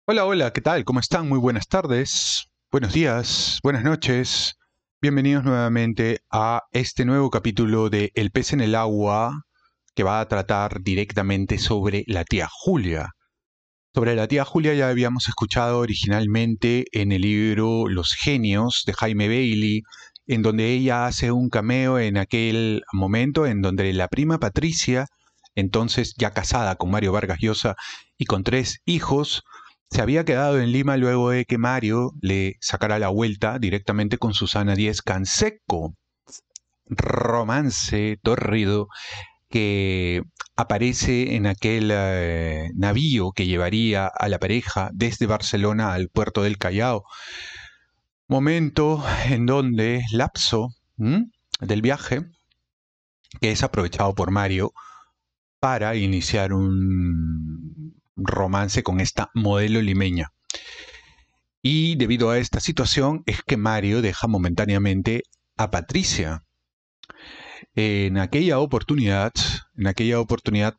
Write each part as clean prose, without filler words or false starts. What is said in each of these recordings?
Hola, hola, ¿qué tal? ¿Cómo están? Muy buenas tardes, buenos días, buenas noches. Bienvenidos nuevamente a este nuevo capítulo de El pez en el agua, que va a tratar directamente sobre la tía Julia. Sobre la tía Julia ya habíamos escuchado originalmente en el libro Los genios de Jaime Bailey, en donde ella hace un cameo en aquel momento en donde la prima Patricia, entonces ya casada con Mario Vargas Llosa y con 3 hijos, se había quedado en Lima luego de que Mario le sacara la vuelta directamente con Susana Díez Canseco. Romance torrido que aparece en aquel navío que llevaría a la pareja desde Barcelona al puerto del Callao. Momento en donde lapso del viaje, que es aprovechado por Mario para iniciar un romance con esta modelo limeña. Y debido a esta situación es que Mario deja momentáneamente a Patricia. En aquella oportunidad,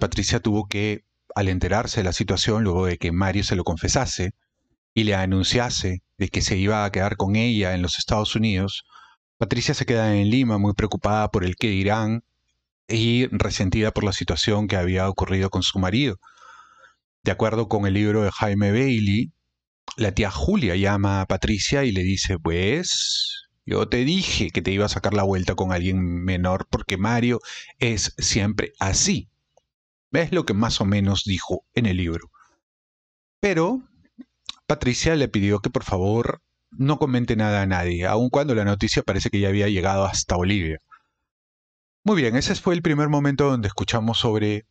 Patricia tuvo que, al enterarse de la situación, luego de que Mario se lo confesase y le anunciase de que se iba a quedar con ella en los Estados Unidos, Patricia se queda en Lima muy preocupada por el qué dirán y resentida por la situación que había ocurrido con su marido. De acuerdo con el libro de Jaime Bailey, la tía Julia llama a Patricia y le dice, pues, yo te dije que te iba a sacar la vuelta con alguien menor porque Mario es siempre así. Es lo que más o menos dijo en el libro. Pero Patricia le pidió que por favor no comente nada a nadie, aun cuando la noticia parece que ya había llegado hasta Bolivia. Muy bien, ese fue el primer momento donde escuchamos sobre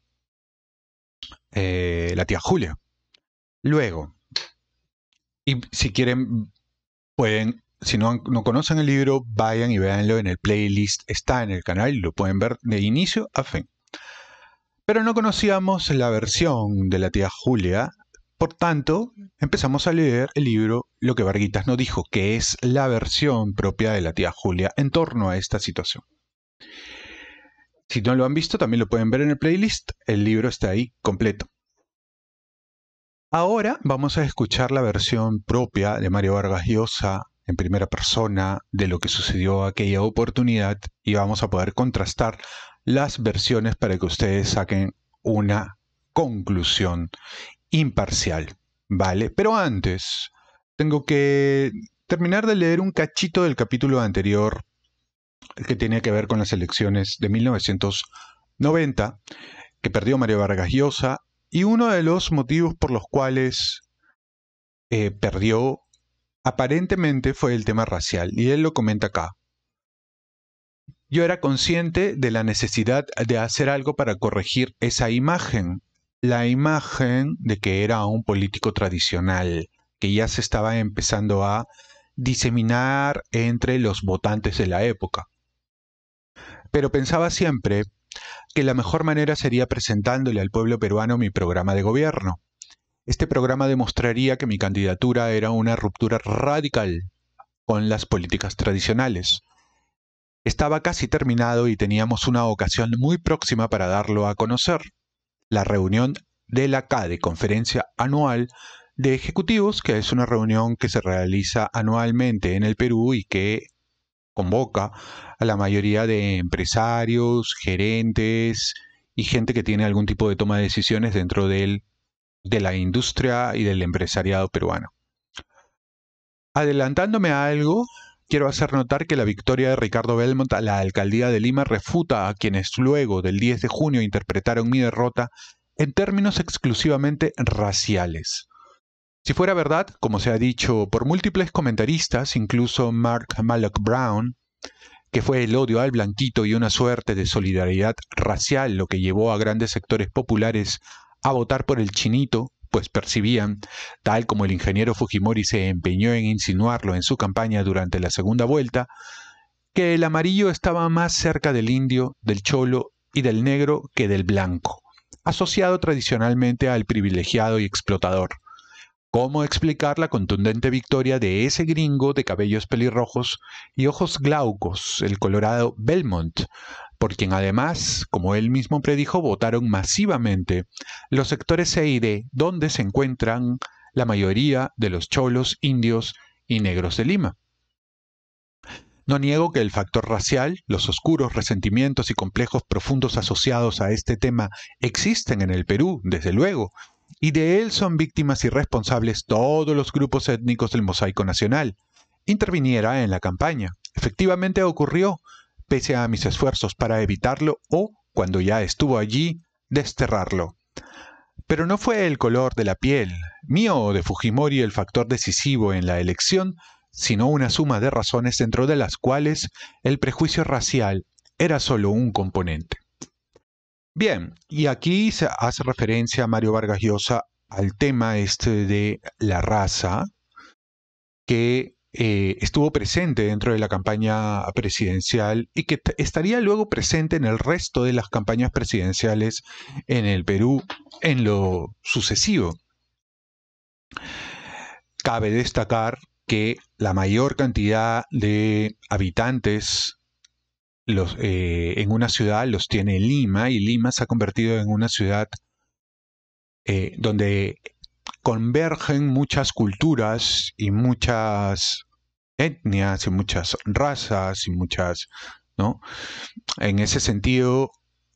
la tía Julia. Luego, y si quieren pueden, si no conocen el libro, vayan y véanlo en el playlist, está en el canal y lo pueden ver de inicio a fin. Pero no conocíamos la versión de la tía Julia, por tanto, empezamos a leer el libro Lo que Varguitas no dijo, que es la versión propia de la tía Julia en torno a esta situación. Si no lo han visto, también lo pueden ver en el playlist, el libro está ahí completo. Ahora vamos a escuchar la versión propia de Mario Vargas Llosa en primera persona de lo que sucedió aquella oportunidad y vamos a poder contrastar las versiones para que ustedes saquen una conclusión imparcial, ¿vale? Pero antes, tengo que terminar de leer un cachito del capítulo anterior que tenía que ver con las elecciones de 1990 que perdió Mario Vargas Llosa y uno de los motivos por los cuales perdió aparentemente fue el tema racial, y él lo comenta acá. Yo era consciente de la necesidad de hacer algo para corregir esa imagen, la imagen de que era un político tradicional, que ya se estaba empezando a diseminar entre los votantes de la época. Pero pensaba siempre que la mejor manera sería presentándole al pueblo peruano mi programa de gobierno. Este programa demostraría que mi candidatura era una ruptura radical con las políticas tradicionales. Estaba casi terminado y teníamos una ocasión muy próxima para darlo a conocer, la reunión de la CADE, Conferencia Anual de Ejecutivos, que es una reunión que se realiza anualmente en el Perú y que convoca a la mayoría de empresarios, gerentes y gente que tiene algún tipo de toma de decisiones dentro de la industria y del empresariado peruano. Adelantándome a algo, quiero hacer notar que la victoria de Ricardo Belmont a la alcaldía de Lima refuta a quienes luego del 10 de junio interpretaron mi derrota en términos exclusivamente raciales. Si fuera verdad, como se ha dicho por múltiples comentaristas, incluso Mark Malloch Brown, que fue el odio al blanquito y una suerte de solidaridad racial lo que llevó a grandes sectores populares a votar por el chinito, pues percibían, tal como el ingeniero Fujimori se empeñó en insinuarlo en su campaña durante la segunda vuelta, que el amarillo estaba más cerca del indio, del cholo y del negro que del blanco, asociado tradicionalmente al privilegiado y explotador. ¿Cómo explicar la contundente victoria de ese gringo de cabellos pelirrojos y ojos glaucos, el colorado Belmont, por quien además, como él mismo predijo, votaron masivamente los sectores C y D, donde se encuentran la mayoría de los cholos, indios y negros de Lima. No niego que el factor racial, los oscuros resentimientos y complejos profundos asociados a este tema existen en el Perú, desde luego, y de él son víctimas y responsables todos los grupos étnicos del mosaico nacional. Interviniera en la campaña. Efectivamente ocurrió, pese a mis esfuerzos para evitarlo o, cuando ya estuvo allí, desterrarlo. Pero no fue el color de la piel, mío o de Fujimori, el factor decisivo en la elección, sino una suma de razones dentro de las cuales el prejuicio racial era solo un componente. Bien, y aquí se hace referencia a Mario Vargas Llosa al tema este de la raza, que estuvo presente dentro de la campaña presidencial y que estaría luego presente en el resto de las campañas presidenciales en el Perú en lo sucesivo. Cabe destacar que la mayor cantidad de habitantes en una ciudad los tiene Lima, y Lima se ha convertido en una ciudad donde convergen muchas culturas y muchas etnias y muchas razas y muchas, ¿no? En ese sentido,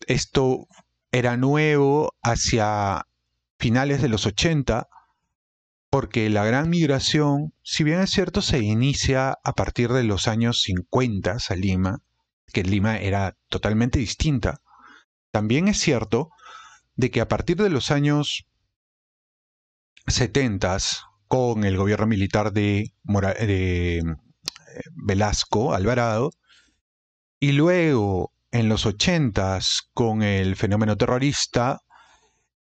esto era nuevo hacia finales de los 80, porque la gran migración, si bien es cierto, se inicia a partir de los años 50 a Lima, que Lima era totalmente distinta. También es cierto de que a partir de los años 70, con el gobierno militar de Velasco Alvarado, y luego en los 80 con el fenómeno terrorista,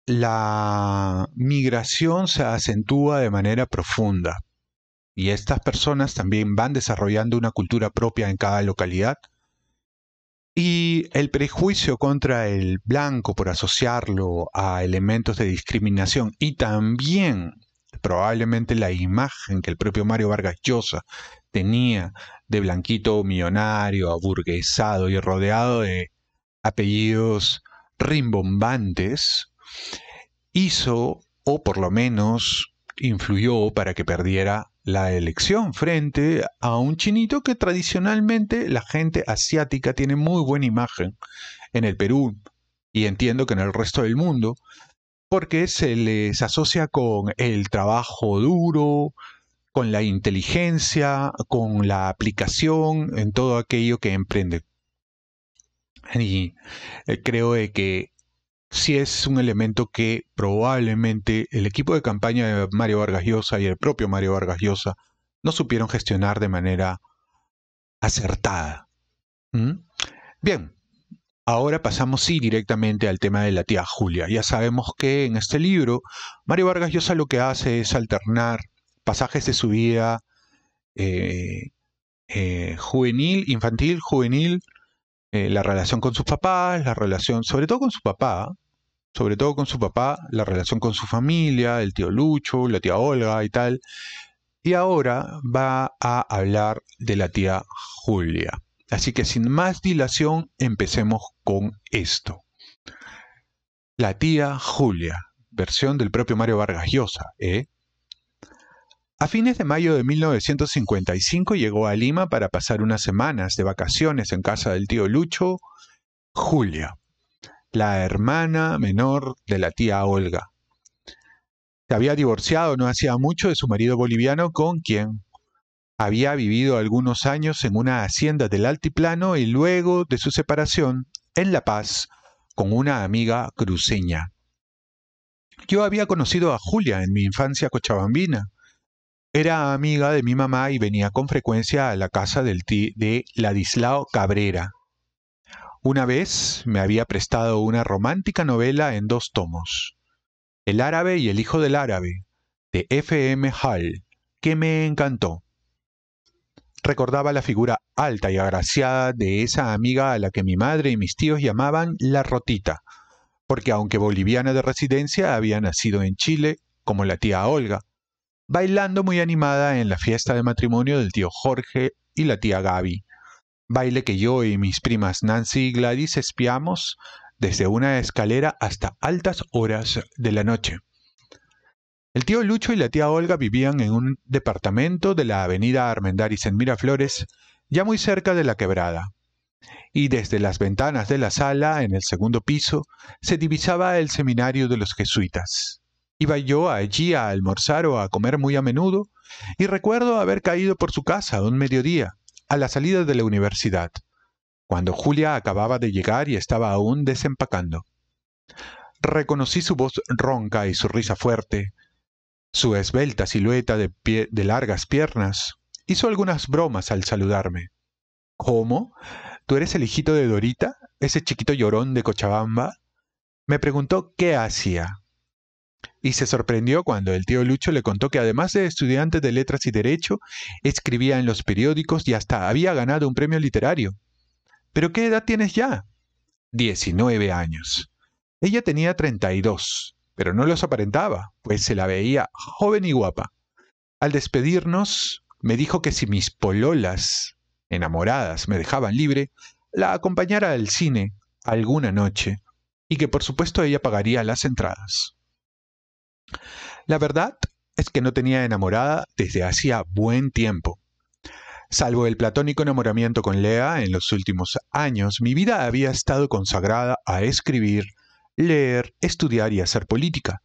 la migración se acentúa de manera profunda. Y estas personas también van desarrollando una cultura propia en cada localidad. Y el prejuicio contra el blanco por asociarlo a elementos de discriminación, y también probablemente la imagen que el propio Mario Vargas Llosa tenía de blanquito millonario, aburguesado y rodeado de apellidos rimbombantes, hizo, o por lo menos influyó para que perdiera la elección frente a un chinito que tradicionalmente la gente asiática tiene muy buena imagen en el Perú, y entiendo que en el resto del mundo, porque se les asocia con el trabajo duro, con la inteligencia, con la aplicación en todo aquello que emprende. Y creo de que sí es un elemento que probablemente el equipo de campaña de Mario Vargas Llosa y el propio Mario Vargas Llosa no supieron gestionar de manera acertada. Bien, ahora pasamos directamente al tema de la tía Julia. Ya sabemos que en este libro Mario Vargas Llosa lo que hace es alternar pasajes de su vida juvenil, infantil, juvenil, la relación con sus papás, la relación sobre todo con su papá, la relación con su familia, el tío Lucho, la tía Olga y tal. Y ahora va a hablar de la tía Julia. Así que sin más dilación, empecemos con esto. La tía Julia, versión del propio Mario Vargas Llosa, A fines de mayo de 1955 llegó a Lima para pasar unas semanas de vacaciones en casa del tío Lucho, Julia, la hermana menor de la tía Olga. Se había divorciado no hacía mucho de su marido boliviano, con quien había vivido algunos años en una hacienda del altiplano, y luego de su separación en La Paz con una amiga cruceña. Yo había conocido a Julia en mi infancia cochabambina. Era amiga de mi mamá y venía con frecuencia a la casa de Ladislao Cabrera. Una vez me había prestado una romántica novela en 2 tomos, El árabe y el hijo del árabe, de F.M. Hall, que me encantó. Recordaba la figura alta y agraciada de esa amiga a la que mi madre y mis tíos llamaban la Rotita, porque aunque boliviana de residencia, había nacido en Chile, como la tía Olga, bailando muy animada en la fiesta de matrimonio del tío Jorge y la tía Gaby, baile que yo y mis primas Nancy y Gladys espiamos desde una escalera hasta altas horas de la noche. El tío Lucho y la tía Olga vivían en un departamento de la avenida Armendáriz en Miraflores, ya muy cerca de la quebrada, y desde las ventanas de la sala, en el segundo piso, se divisaba el seminario de los jesuitas. Iba yo allí a almorzar o a comer muy a menudo, y recuerdo haber caído por su casa un mediodía, a la salida de la universidad, cuando Julia acababa de llegar y estaba aún desempacando. Reconocí su voz ronca y su risa fuerte, su esbelta silueta de largas piernas. Hizo algunas bromas al saludarme. ¿Cómo? ¿Tú eres el hijito de Dorita, ese chiquito llorón de Cochabamba? Me preguntó qué hacía. Y se sorprendió cuando el tío Lucho le contó que además de estudiante de letras y derecho, escribía en los periódicos y hasta había ganado un premio literario. ¿Pero qué edad tienes ya? 19 años. Ella tenía 32, pero no los aparentaba, pues se la veía joven y guapa. Al despedirnos, me dijo que si mis pololas, enamoradas, me dejaban libre, la acompañara al cine alguna noche, y que por supuesto ella pagaría las entradas. La verdad es que no tenía enamorada desde hacía buen tiempo. Salvo el platónico enamoramiento con Lea en los últimos años, mi vida había estado consagrada a escribir, leer, estudiar y hacer política,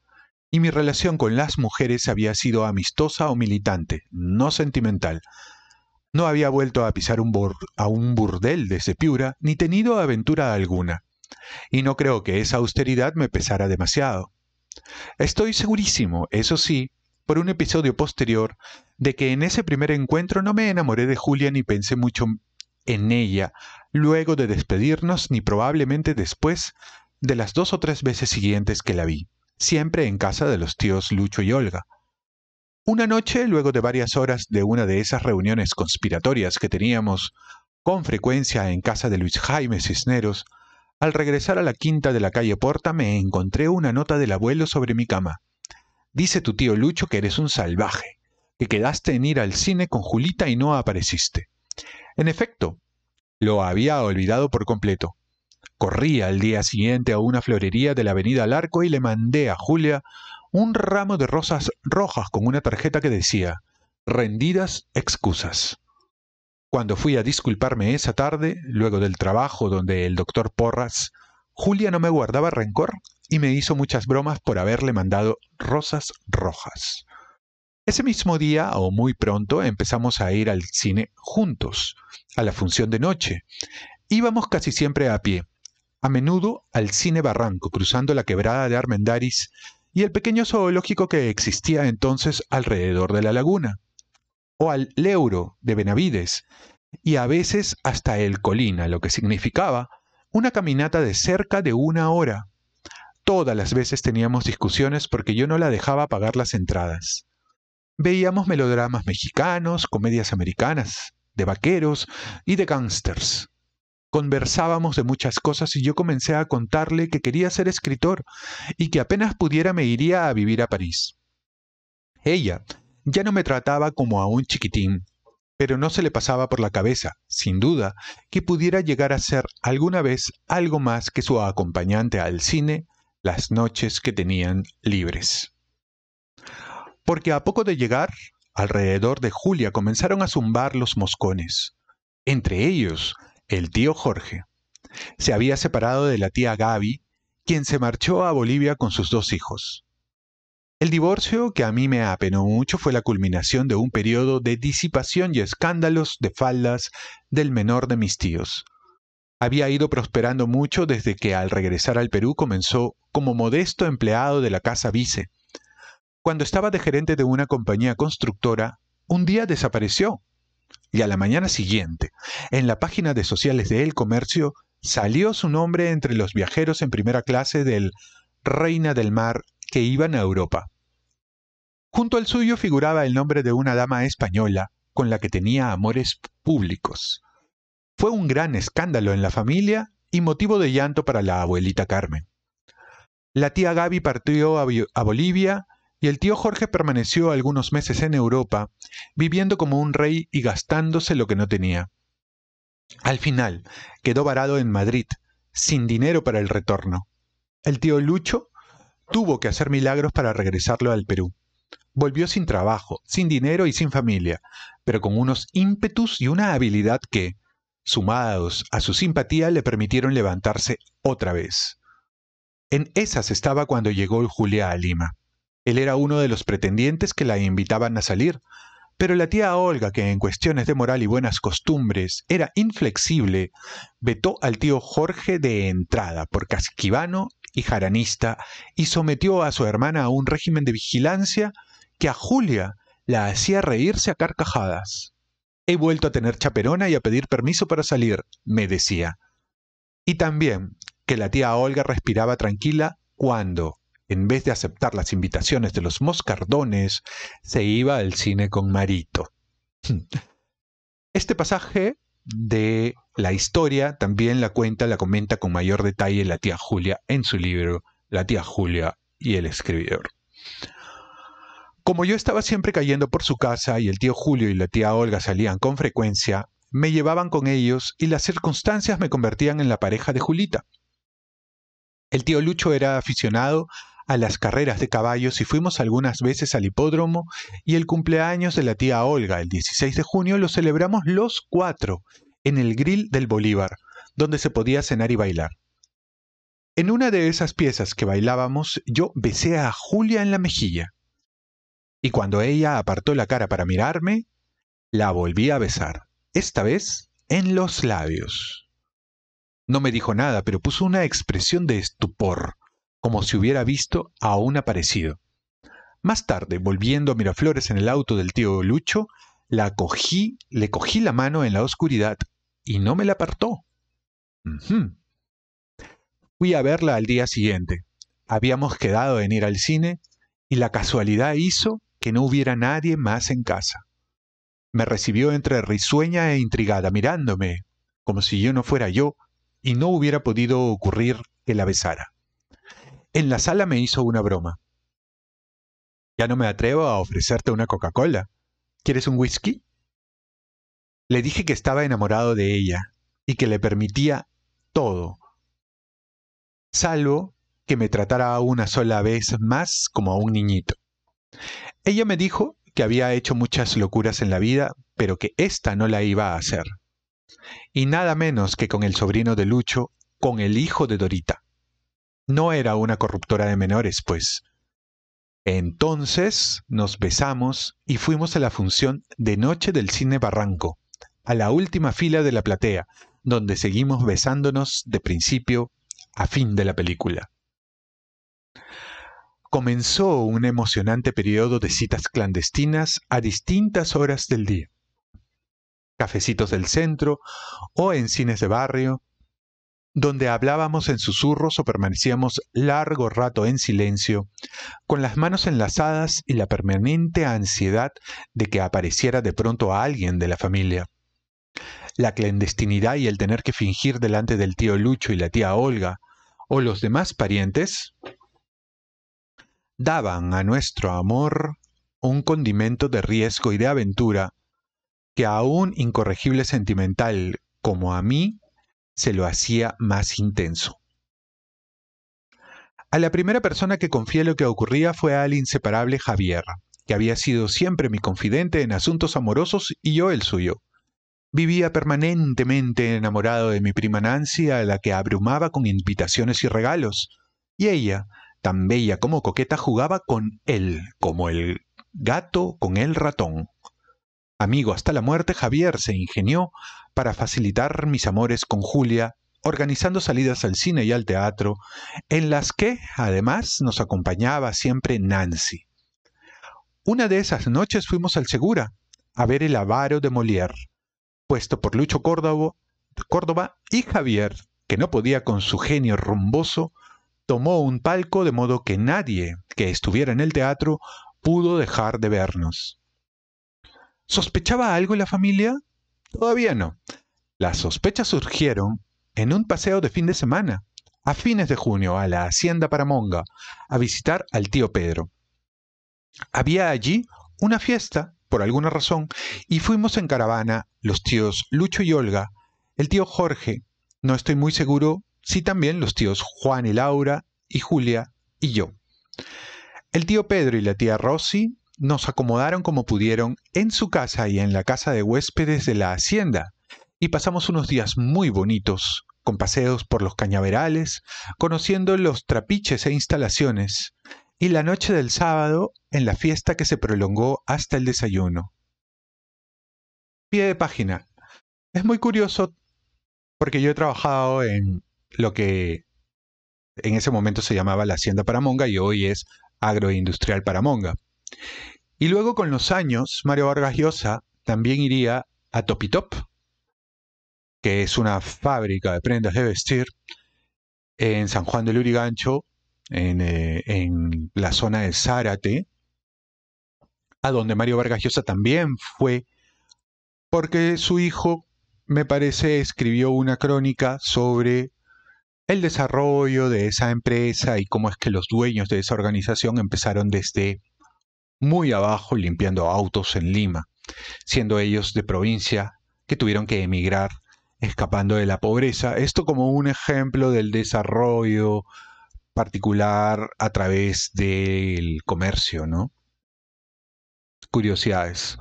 y mi relación con las mujeres había sido amistosa o militante, no sentimental. No había vuelto a pisar a un burdel desde Piura, ni tenido aventura alguna, y no creo que esa austeridad me pesara demasiado. Estoy segurísimo, eso sí, por un episodio posterior, de que en ese primer encuentro no me enamoré de Julia ni pensé mucho en ella, luego de despedirnos, ni probablemente después de las 2 o 3 veces siguientes que la vi, siempre en casa de los tíos Lucho y Olga. Una noche, luego de varias horas de una de esas reuniones conspiratorias que teníamos con frecuencia en casa de Luis Jaime Cisneros, al regresar a la quinta de la calle Porta me encontré una nota del abuelo sobre mi cama. Dice tu tío Lucho que eres un salvaje, que quedaste en ir al cine con Julita y no apareciste. En efecto, lo había olvidado por completo. Corrí al día siguiente a una florería de la avenida Larco y le mandé a Julia un ramo de rosas rojas con una tarjeta que decía «Rendidas excusas». Cuando fui a disculparme esa tarde, luego del trabajo donde el doctor Porras, Julia no me guardaba rencor y me hizo muchas bromas por haberle mandado rosas rojas. Ese mismo día, o muy pronto, empezamos a ir al cine juntos, a la función de noche. Íbamos casi siempre a pie, a menudo al cine Barranco, cruzando la quebrada de Armendáriz y el pequeño zoológico que existía entonces alrededor de la laguna, o al Leuro de Benavides, y a veces hasta el Colina, lo que significaba una caminata de cerca de 1 hora. Todas las veces teníamos discusiones porque yo no la dejaba pagar las entradas. Veíamos melodramas mexicanos, comedias americanas, de vaqueros y de gángsters. Conversábamos de muchas cosas y yo comencé a contarle que quería ser escritor y que apenas pudiera me iría a vivir a París. Ella ya no me trataba como a un chiquitín, pero no se le pasaba por la cabeza, sin duda, que pudiera llegar a ser alguna vez algo más que su acompañante al cine las noches que tenían libres. Porque a poco de llegar, alrededor de Julia comenzaron a zumbar los moscones. Entre ellos, el tío Jorge. Se había separado de la tía Gaby, quien se marchó a Bolivia con sus 2 hijos. El divorcio, que a mí me apenó mucho, fue la culminación de un periodo de disipación y escándalos de faldas del menor de mis tíos. Había ido prosperando mucho desde que al regresar al Perú comenzó como modesto empleado de la casa Vice. Cuando estaba de gerente de una compañía constructora, un día desapareció. Y a la mañana siguiente, en la página de sociales de El Comercio, salió su nombre entre los viajeros en primera clase del Reina del Mar que iban a Europa. Junto al suyo figuraba el nombre de una dama española con la que tenía amores públicos. Fue un gran escándalo en la familia y motivo de llanto para la abuelita Carmen. La tía Gaby partió a Bolivia y el tío Jorge permaneció algunos meses en Europa, viviendo como un rey y gastándose lo que no tenía. Al final, quedó varado en Madrid, sin dinero para el retorno. El tío Lucho tuvo que hacer milagros para regresarlo al Perú. Volvió sin trabajo, sin dinero y sin familia, pero con unos ímpetus y una habilidad que, sumados a su simpatía, le permitieron levantarse otra vez. En esas estaba cuando llegó Julia a Lima. Él era uno de los pretendientes que la invitaban a salir, pero la tía Olga, que en cuestiones de moral y buenas costumbres era inflexible, vetó al tío Jorge de entrada por casquivano y jaranista y sometió a su hermana a un régimen de vigilancia que a Julia la hacía reírse a carcajadas. He vuelto a tener chaperona y a pedir permiso para salir, me decía. Y también que la tía Olga respiraba tranquila cuando, en vez de aceptar las invitaciones de los moscardones, se iba al cine con Marito. Este pasaje de la historia también la comenta con mayor detalle la tía Julia en su libro La tía Julia y el escribidor. Como yo estaba siempre cayendo por su casa y el tío Julio y la tía Olga salían con frecuencia, me llevaban con ellos y las circunstancias me convertían en la pareja de Julita. El tío Lucho era aficionado a las carreras de caballos y fuimos algunas veces al hipódromo y el cumpleaños de la tía Olga, el 16 de junio, lo celebramos los 4 en el grill del Bolívar, donde se podía cenar y bailar. En una de esas piezas que bailábamos, yo besé a Julia en la mejilla. Y cuando ella apartó la cara para mirarme, la volví a besar, esta vez en los labios. No me dijo nada, pero puso una expresión de estupor, como si hubiera visto a un aparecido. Más tarde, volviendo a Miraflores en el auto del tío Lucho, le cogí la mano en la oscuridad y no me la apartó. Fui a verla al día siguiente. Habíamos quedado en ir al cine y la casualidad hizo que no hubiera nadie más en casa. Me recibió entre risueña e intrigada, mirándome, como si yo no fuera yo, y no hubiera podido ocurrir que la besara. En la sala me hizo una broma. Ya no me atrevo a ofrecerte una Coca-Cola. ¿Quieres un whisky? Le dije que estaba enamorado de ella y que le permitía todo, salvo que me tratara una sola vez más como a un niñito. Ella me dijo que había hecho muchas locuras en la vida, pero que ésta no la iba a hacer. Y nada menos que con el sobrino de Lucho, con el hijo de Dorita. No era una corruptora de menores, pues. Entonces nos besamos y fuimos a la función de noche del Cine Barranco, a la última fila de la platea, donde seguimos besándonos de principio a fin de la película. Comenzó un emocionante periodo de citas clandestinas a distintas horas del día. Cafecitos del centro o en cines de barrio, donde hablábamos en susurros o permanecíamos largo rato en silencio, con las manos enlazadas y la permanente ansiedad de que apareciera de pronto a alguien de la familia. La clandestinidad y el tener que fingir delante del tío Lucho y la tía Olga, o los demás parientes, daban a nuestro amor un condimento de riesgo y de aventura que a un incorregible sentimental como a mí se lo hacía más intenso. A la primera persona que confié lo que ocurría fue al inseparable Javier, que había sido siempre mi confidente en asuntos amorosos y yo el suyo. Vivía permanentemente enamorado de mi prima Nancy, a la que abrumaba con invitaciones y regalos, y ella, tan bella como coqueta, jugaba con él, como el gato con el ratón. Amigo hasta la muerte, Javier se ingenió para facilitar mis amores con Julia, organizando salidas al cine y al teatro, en las que, además, nos acompañaba siempre Nancy. Una de esas noches fuimos al Segura, a ver El avaro de Molière, puesto por Lucho Córdoba, y Javier, que no podía con su genio rumboso, tomó un palco de modo que nadie que estuviera en el teatro pudo dejar de vernos. ¿Sospechaba algo la familia? Todavía no. Las sospechas surgieron en un paseo de fin de semana, a fines de junio, a la hacienda Paramonga, a visitar al tío Pedro. Había allí una fiesta, por alguna razón, y fuimos en caravana, los tíos Lucho y Olga, el tío Jorge, no estoy muy seguro si también los tíos Juan y Laura, y Julia, y yo. El tío Pedro y la tía Rosy nos acomodaron como pudieron en su casa y en la casa de huéspedes de la hacienda, y pasamos unos días muy bonitos, con paseos por los cañaverales, conociendo los trapiches e instalaciones, y la noche del sábado en la fiesta que se prolongó hasta el desayuno. Pie de página. Es muy curioso porque yo he trabajado en lo que en ese momento se llamaba la Hacienda Paramonga y hoy es Agroindustrial Paramonga. Y luego con los años, Mario Vargas Llosa también iría a Topitop, que es una fábrica de prendas de vestir en San Juan del Lurigancho, en la zona de Zárate, a donde Mario Vargas Llosa también fue, porque su hijo, me parece, escribió una crónica sobre el desarrollo de esa empresa y cómo es que los dueños de esa organización empezaron desde muy abajo limpiando autos en Lima, siendo ellos de provincia que tuvieron que emigrar escapando de la pobreza. Esto como un ejemplo del desarrollo particular a través del comercio, ¿no? Curiosidades.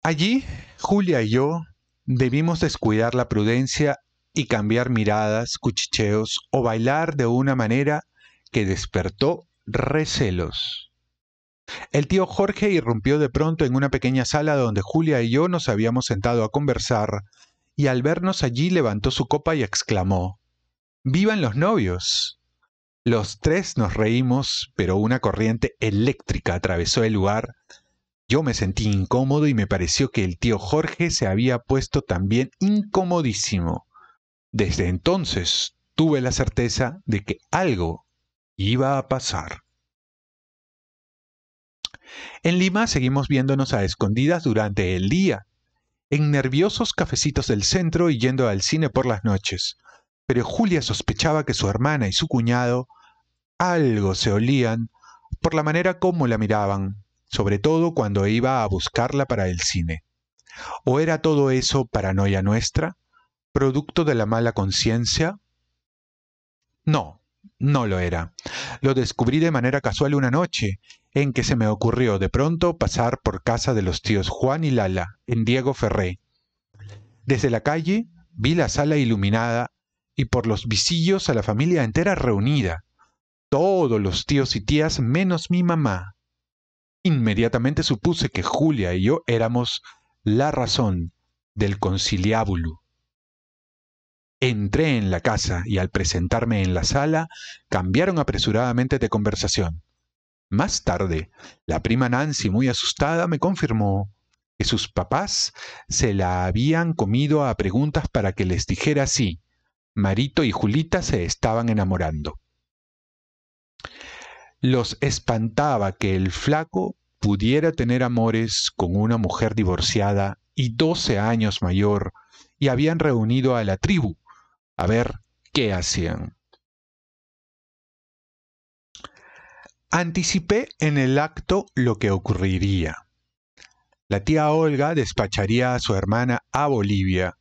Allí, Julia y yo debimos descuidar la prudencia y cambiar miradas, cuchicheos o bailar de una manera que despertó recelos. El tío Jorge irrumpió de pronto en una pequeña sala donde Julia y yo nos habíamos sentado a conversar, y al vernos allí levantó su copa y exclamó: ¡Vivan los novios! Los tres nos reímos, pero una corriente eléctrica atravesó el lugar. Yo me sentí incómodo y me pareció que el tío Jorge se había puesto también incomodísimo. Desde entonces tuve la certeza de que algo iba a pasar. En Lima seguimos viéndonos a escondidas durante el día, en nerviosos cafecitos del centro y yendo al cine por las noches. Pero Julia sospechaba que su hermana y su cuñado algo se olían por la manera como la miraban, sobre todo cuando iba a buscarla para el cine. ¿O era todo eso paranoia nuestra, producto de la mala conciencia? No, no lo era. Lo descubrí de manera casual una noche, en que se me ocurrió de pronto pasar por casa de los tíos Juan y Lala, en Diego Ferré. Desde la calle vi la sala iluminada y por los visillos a la familia entera reunida, todos los tíos y tías menos mi mamá. Inmediatamente supuse que Julia y yo éramos la razón del conciliábulo. Entré en la casa y al presentarme en la sala cambiaron apresuradamente de conversación. Más tarde, la prima Nancy, muy asustada, me confirmó que sus papás se la habían comido a preguntas para que les dijera si Marito y Julita se estaban enamorando. Los espantaba que el flaco pudiera tener amores con una mujer divorciada y 12 años mayor, y habían reunido a la tribu a ver qué hacían. Anticipé en el acto lo que ocurriría. La tía Olga despacharía a su hermana a Bolivia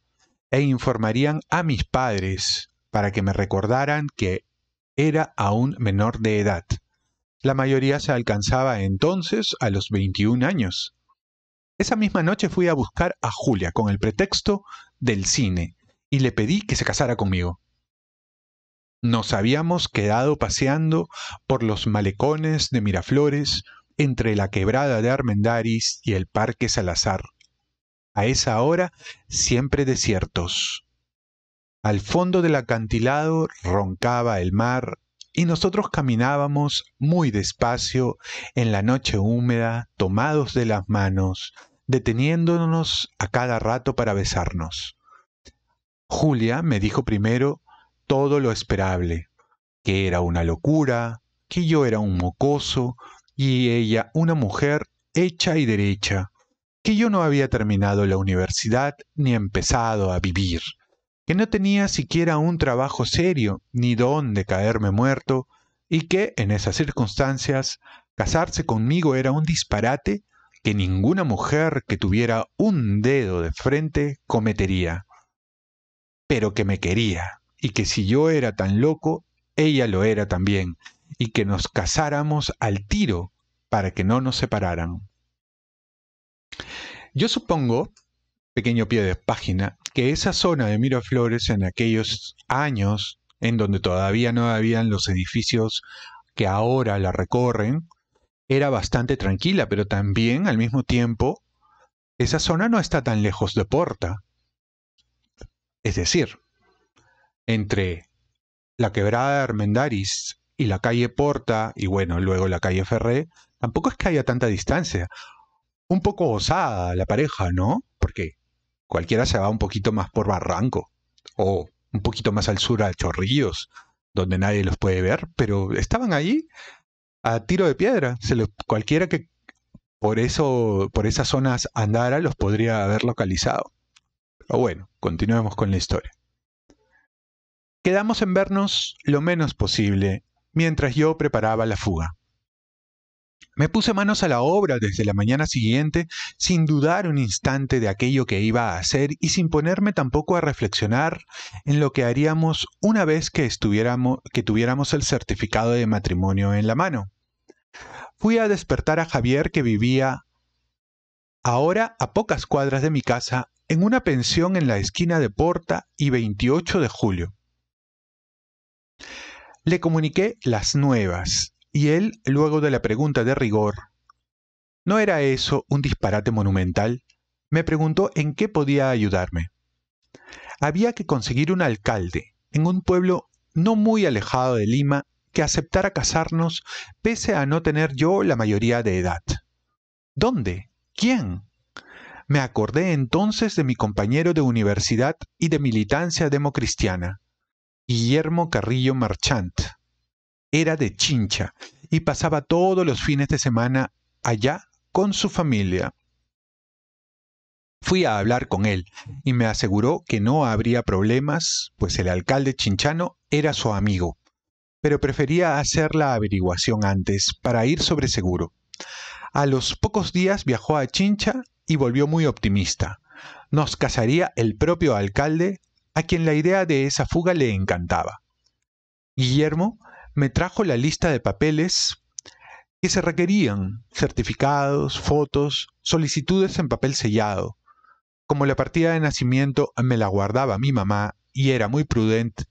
e informarían a mis padres para que me recordaran que era aún menor de edad. La mayoría se alcanzaba entonces a los 21 años. Esa misma noche fui a buscar a Julia con el pretexto del cine y le pedí que se casara conmigo. Nos habíamos quedado paseando por los malecones de Miraflores entre la quebrada de Armendáriz y el Parque Salazar. A esa hora siempre desiertos. Al fondo del acantilado roncaba el mar y nosotros caminábamos muy despacio en la noche húmeda, tomados de las manos, deteniéndonos a cada rato para besarnos. Julia me dijo primero todo lo esperable, que era una locura, que yo era un mocoso y ella una mujer hecha y derecha, que yo no había terminado la universidad ni empezado a vivir, que no tenía siquiera un trabajo serio ni dónde caerme muerto, y que, en esas circunstancias, casarse conmigo era un disparate que ninguna mujer que tuviera un dedo de frente cometería, pero que me quería, y que si yo era tan loco, ella lo era también, y que nos casáramos al tiro para que no nos separaran. Yo supongo, pequeño pie de página, que esa zona de Miraflores en aquellos años, en donde todavía no habían los edificios que ahora la recorren, era bastante tranquila, pero también al mismo tiempo esa zona no está tan lejos de Porta. Es decir, entre la quebrada de Armendáriz y la calle Porta, y bueno, luego la calle Ferré, tampoco es que haya tanta distancia. Un poco osada la pareja, ¿no? Porque cualquiera se va un poquito más por Barranco, o un poquito más al sur a Chorrillos, donde nadie los puede ver, pero estaban allí a tiro de piedra. Cualquiera que por esas zonas andara los podría haber localizado. Pero bueno, continuemos con la historia. Quedamos en vernos lo menos posible mientras yo preparaba la fuga. Me puse manos a la obra desde la mañana siguiente sin dudar un instante de aquello que iba a hacer y sin ponerme tampoco a reflexionar en lo que haríamos una vez que tuviéramos el certificado de matrimonio en la mano. Fui a despertar a Javier, que vivía ahora a pocas cuadras de mi casa en una pensión en la esquina de Porta y 28 de julio. Le comuniqué las nuevas y él, luego de la pregunta de rigor, ¿no era eso un disparate monumental?, me preguntó en qué podía ayudarme. Había que conseguir un alcalde en un pueblo no muy alejado de Lima que aceptara casarnos pese a no tener yo la mayoría de edad. ¿Dónde? ¿Quién? Me acordé entonces de mi compañero de universidad y de militancia democristiana, Guillermo Carrillo Marchant. Era de Chincha y pasaba todos los fines de semana allá con su familia. Fui a hablar con él y me aseguró que no habría problemas, pues el alcalde chinchano era su amigo, pero prefería hacer la averiguación antes para ir sobre seguro. A los pocos días viajó a Chincha y volvió muy optimista. Nos casaría el propio alcalde, a quien la idea de esa fuga le encantaba. Guillermo me trajo la lista de papeles que se requerían: certificados, fotos, solicitudes en papel sellado. Como la partida de nacimiento me la guardaba mi mamá y era muy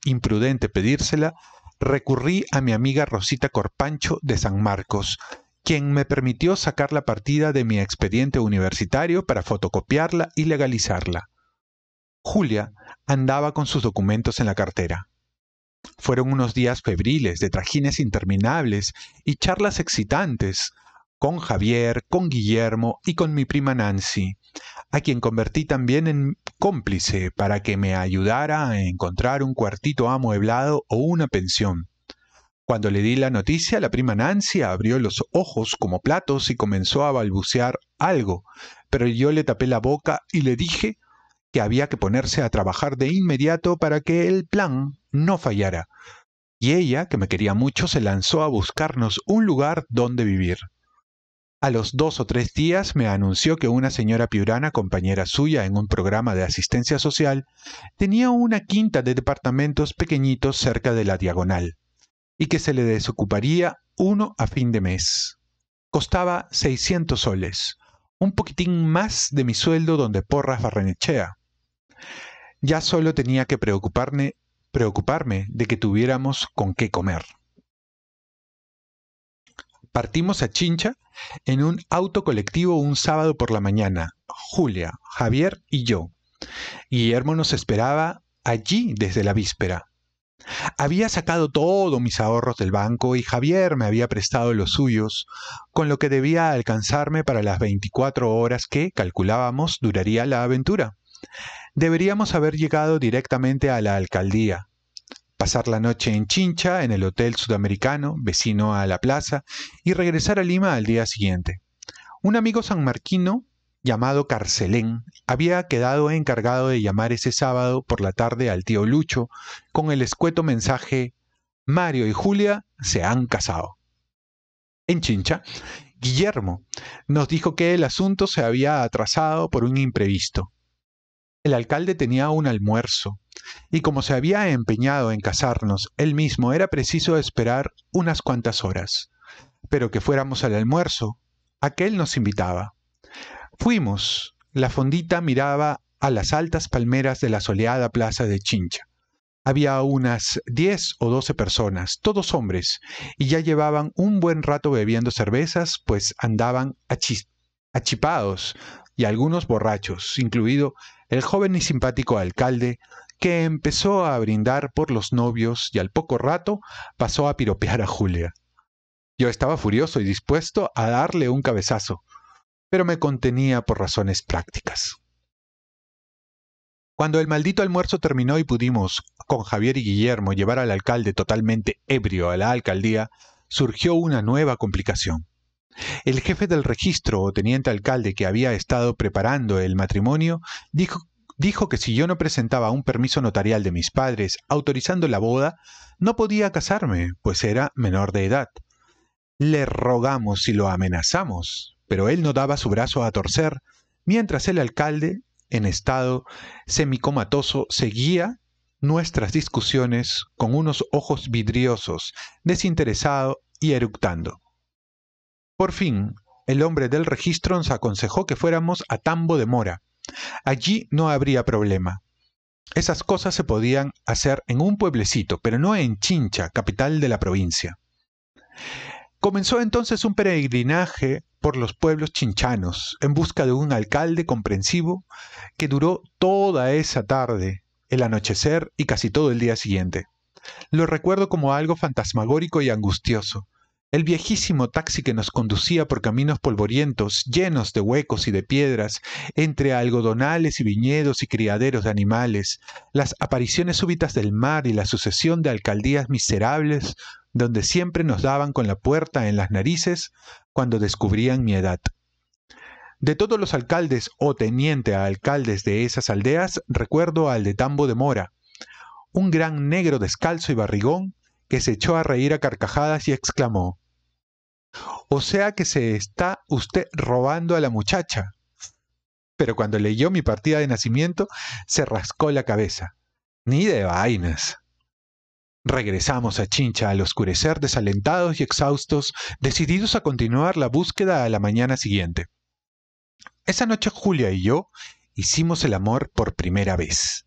imprudente pedírsela, recurrí a mi amiga Rosita Corpancho de San Marcos, quien me permitió sacar la partida de mi expediente universitario para fotocopiarla y legalizarla. Julia andaba con sus documentos en la cartera. Fueron unos días febriles de trajines interminables y charlas excitantes con Javier, con Guillermo y con mi prima Nancy, a quien convertí también en cómplice para que me ayudara a encontrar un cuartito amueblado o una pensión. Cuando le di la noticia, la prima Nancy abrió los ojos como platos y comenzó a balbucear algo, pero yo le tapé la boca y le dije que había que ponerse a trabajar de inmediato para que el plan no fallara. Y ella, que me quería mucho, se lanzó a buscarnos un lugar donde vivir. A los 2 o 3 días me anunció que una señora piurana, compañera suya en un programa de asistencia social, tenía una quinta de departamentos pequeñitos cerca de la Diagonal, y que se le desocuparía uno a fin de mes. Costaba 600 soles, un poquitín más de mi sueldo donde Porras Barrenechea. Ya solo tenía que preocuparme de que tuviéramos con qué comer. Partimos a Chincha en un auto colectivo un sábado por la mañana, Julia, Javier y yo. Guillermo nos esperaba allí desde la víspera. Había sacado todos mis ahorros del banco y Javier me había prestado los suyos, con lo que debía alcanzarme para las 24 horas que, calculábamos, duraría la aventura. Deberíamos haber llegado directamente a la alcaldía, pasar la noche en Chincha, en el Hotel Sudamericano, vecino a la plaza, y regresar a Lima al día siguiente. Un amigo sanmarquino llamado Carcelén había quedado encargado de llamar ese sábado por la tarde al tío Lucho con el escueto mensaje: Mario y Julia se han casado. En Chincha, Guillermo nos dijo que el asunto se había atrasado por un imprevisto. El alcalde tenía un almuerzo, y como se había empeñado en casarnos él mismo, era preciso esperar unas cuantas horas. Pero que fuéramos al almuerzo, aquel nos invitaba. Fuimos. La fondita miraba a las altas palmeras de la soleada plaza de Chincha. Había unas 10 o 12 personas, todos hombres, y ya llevaban un buen rato bebiendo cervezas, pues andaban achipados y algunos borrachos, incluido el joven y simpático alcalde, que empezó a brindar por los novios y al poco rato pasó a piropear a Julia. Yo estaba furioso y dispuesto a darle un cabezazo, pero me contenía por razones prácticas. Cuando el maldito almuerzo terminó y pudimos, con Javier y Guillermo, llevar al alcalde totalmente ebrio a la alcaldía, surgió una nueva complicación. El jefe del registro o teniente alcalde que había estado preparando el matrimonio dijo que si yo no presentaba un permiso notarial de mis padres autorizando la boda, no podía casarme, pues era menor de edad. Le rogamos y lo amenazamos, pero él no daba su brazo a torcer, mientras el alcalde, en estado semicomatoso, seguía nuestras discusiones con unos ojos vidriosos, desinteresado y eructando. Por fin, el hombre del registro nos aconsejó que fuéramos a Tambo de Mora. Allí no habría problema. Esas cosas se podían hacer en un pueblecito, pero no en Chincha, capital de la provincia. Comenzó entonces un peregrinaje por los pueblos chinchanos en busca de un alcalde comprensivo que duró toda esa tarde, el anochecer y casi todo el día siguiente. Lo recuerdo como algo fantasmagórico y angustioso. El viejísimo taxi que nos conducía por caminos polvorientos, llenos de huecos y de piedras, entre algodonales y viñedos y criaderos de animales, las apariciones súbitas del mar y la sucesión de alcaldías miserables, donde siempre nos daban con la puerta en las narices cuando descubrían mi edad. De todos los alcaldes o teniente a alcaldes de esas aldeas, recuerdo al de Tambo de Mora, un gran negro descalzo y barrigón que se echó a reír a carcajadas y exclamó: «O sea que se está usted robando a la muchacha». Pero cuando leyó mi partida de nacimiento, se rascó la cabeza. «Ni de vainas». Regresamos a Chincha al oscurecer, desalentados y exhaustos, decididos a continuar la búsqueda a la mañana siguiente. Esa noche Julia y yo hicimos el amor por primera vez.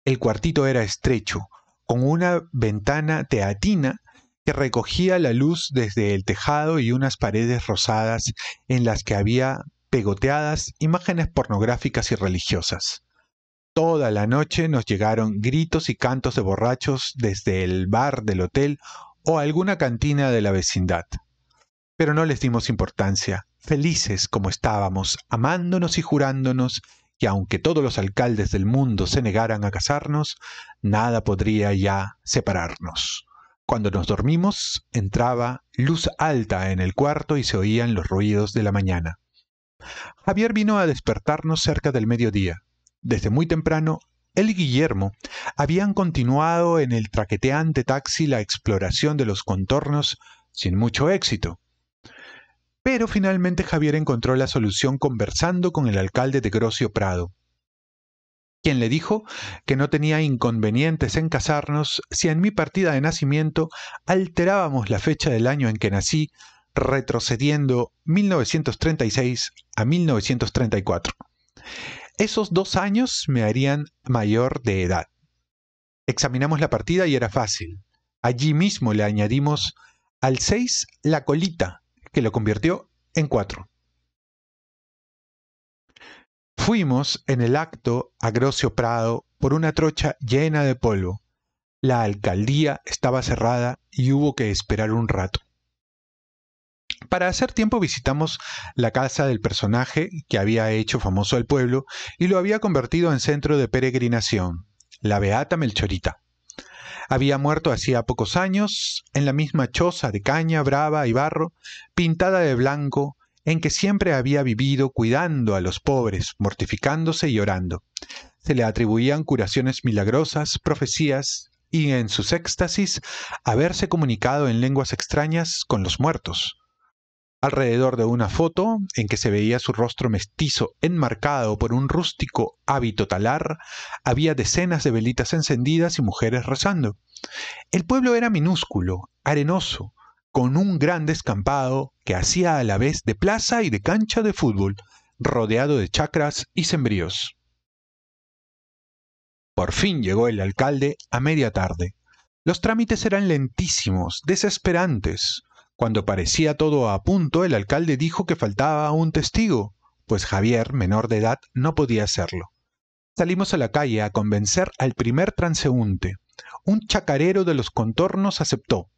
El cuartito era estrecho, con una ventana teatina que recogía la luz desde el tejado y unas paredes rosadas en las que había pegoteadas imágenes pornográficas y religiosas. Toda la noche nos llegaron gritos y cantos de borrachos desde el bar del hotel o alguna cantina de la vecindad. Pero no les dimos importancia, felices como estábamos, amándonos y jurándonos que aunque todos los alcaldes del mundo se negaran a casarnos, nada podría ya separarnos. Cuando nos dormimos, entraba luz alta en el cuarto y se oían los ruidos de la mañana. Javier vino a despertarnos cerca del mediodía. Desde muy temprano, él y Guillermo habían continuado en el traqueteante taxi la exploración de los contornos sin mucho éxito. Pero finalmente Javier encontró la solución conversando con el alcalde de Grocio Prado, quien le dijo que no tenía inconvenientes en casarnos si en mi partida de nacimiento alterábamos la fecha del año en que nací, retrocediendo 1936 a 1934. Esos 2 años me harían mayor de edad. Examinamos la partida y era fácil. Allí mismo le añadimos al 6 la colita, que lo convirtió en 4. Fuimos en el acto a Grocio Prado por una trocha llena de polvo. La alcaldía estaba cerrada y hubo que esperar un rato. Para hacer tiempo visitamos la casa del personaje que había hecho famoso al pueblo y lo había convertido en centro de peregrinación, la beata Melchorita. Había muerto hacía pocos años en la misma choza de caña brava y barro, pintada de blanco, en que siempre había vivido cuidando a los pobres, mortificándose y orando. Se le atribuían curaciones milagrosas, profecías y, en sus éxtasis, haberse comunicado en lenguas extrañas con los muertos. Alrededor de una foto, en que se veía su rostro mestizo enmarcado por un rústico hábito talar, había decenas de velitas encendidas y mujeres rezando. El pueblo era minúsculo, arenoso, con un gran descampado que hacía a la vez de plaza y de cancha de fútbol, rodeado de chacras y sembríos. Por fin llegó el alcalde a media tarde. Los trámites eran lentísimos, desesperantes. Cuando parecía todo a punto, el alcalde dijo que faltaba un testigo, pues Javier, menor de edad, no podía hacerlo. Salimos a la calle a convencer al primer transeúnte. Un chacarero de los contornos aceptó,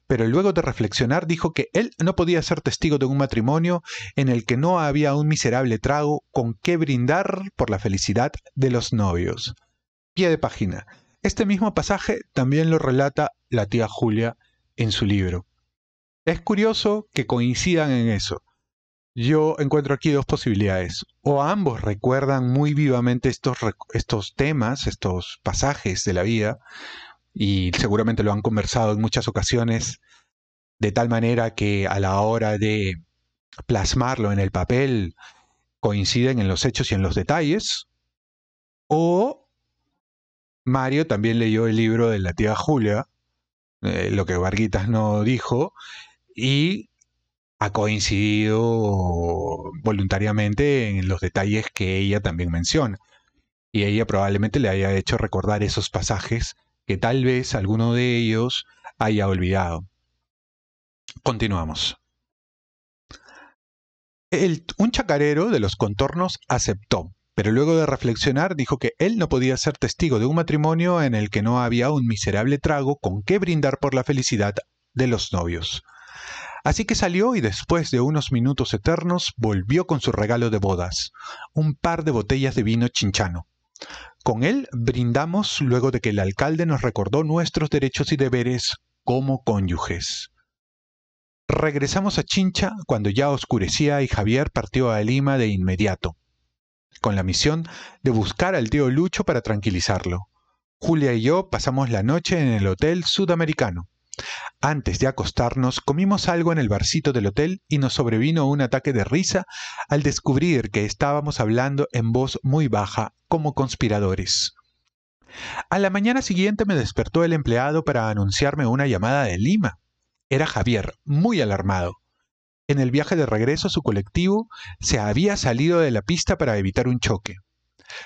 pero luego de reflexionar dijo que él no podía ser testigo de un matrimonio en el que no había un miserable trago con que brindar por la felicidad de los novios. Pie de página. Este mismo pasaje también lo relata la tía Julia en su libro. Es curioso que coincidan en eso. Yo encuentro aquí dos posibilidades. O ambos recuerdan muy vivamente estos temas, estos pasajes de la vida, y seguramente lo han conversado en muchas ocasiones, de tal manera que a la hora de plasmarlo en el papel coinciden en los hechos y en los detalles. O Mario también leyó el libro de la tía Julia, lo que Varguitas no dijo, y ha coincidido voluntariamente en los detalles que ella también menciona. Y ella probablemente le haya hecho recordar esos pasajes que tal vez alguno de ellos haya olvidado. Continuamos. Un chacarero de los contornos aceptó, pero luego de reflexionar dijo que él no podía ser testigo de un matrimonio en el que no había un miserable trago con que brindar por la felicidad de los novios. Así que salió y después de unos minutos eternos volvió con su regalo de bodas, un par de botellas de vino chinchano. Con él brindamos luego de que el alcalde nos recordó nuestros derechos y deberes como cónyuges. Regresamos a Chincha cuando ya oscurecía y Javier partió a Lima de inmediato, con la misión de buscar al tío Lucho para tranquilizarlo. Julia y yo pasamos la noche en el Hotel Sudamericano. Antes de acostarnos, comimos algo en el barcito del hotel y nos sobrevino un ataque de risa al descubrir que estábamos hablando en voz muy baja, como conspiradores. A la mañana siguiente me despertó el empleado para anunciarme una llamada de Lima. Era Javier, muy alarmado. En el viaje de regreso su colectivo se había salido de la pista para evitar un choque.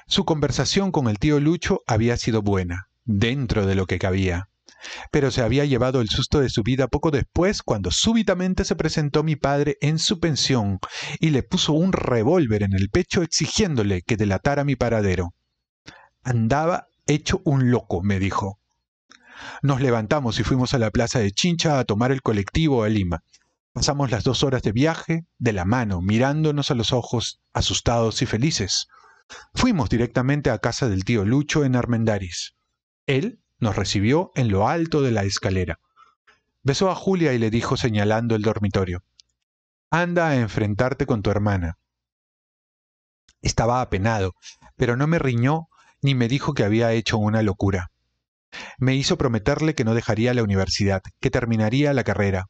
Su conversación con el tío Lucho había sido buena, dentro de lo que cabía. Pero se había llevado el susto de su vida poco después cuando súbitamente se presentó mi padre en su pensión y le puso un revólver en el pecho exigiéndole que delatara mi paradero. Andaba hecho un loco, me dijo. Nos levantamos y fuimos a la plaza de Chincha a tomar el colectivo a Lima. Pasamos las 2 horas de viaje de la mano, mirándonos a los ojos, asustados y felices. Fuimos directamente a casa del tío Lucho en Armendáriz. Él nos recibió en lo alto de la escalera. Besó a Julia y le dijo señalando el dormitorio: «Anda a enfrentarte con tu hermana». Estaba apenado, pero no me riñó ni me dijo que había hecho una locura. Me hizo prometerle que no dejaría la universidad, que terminaría la carrera.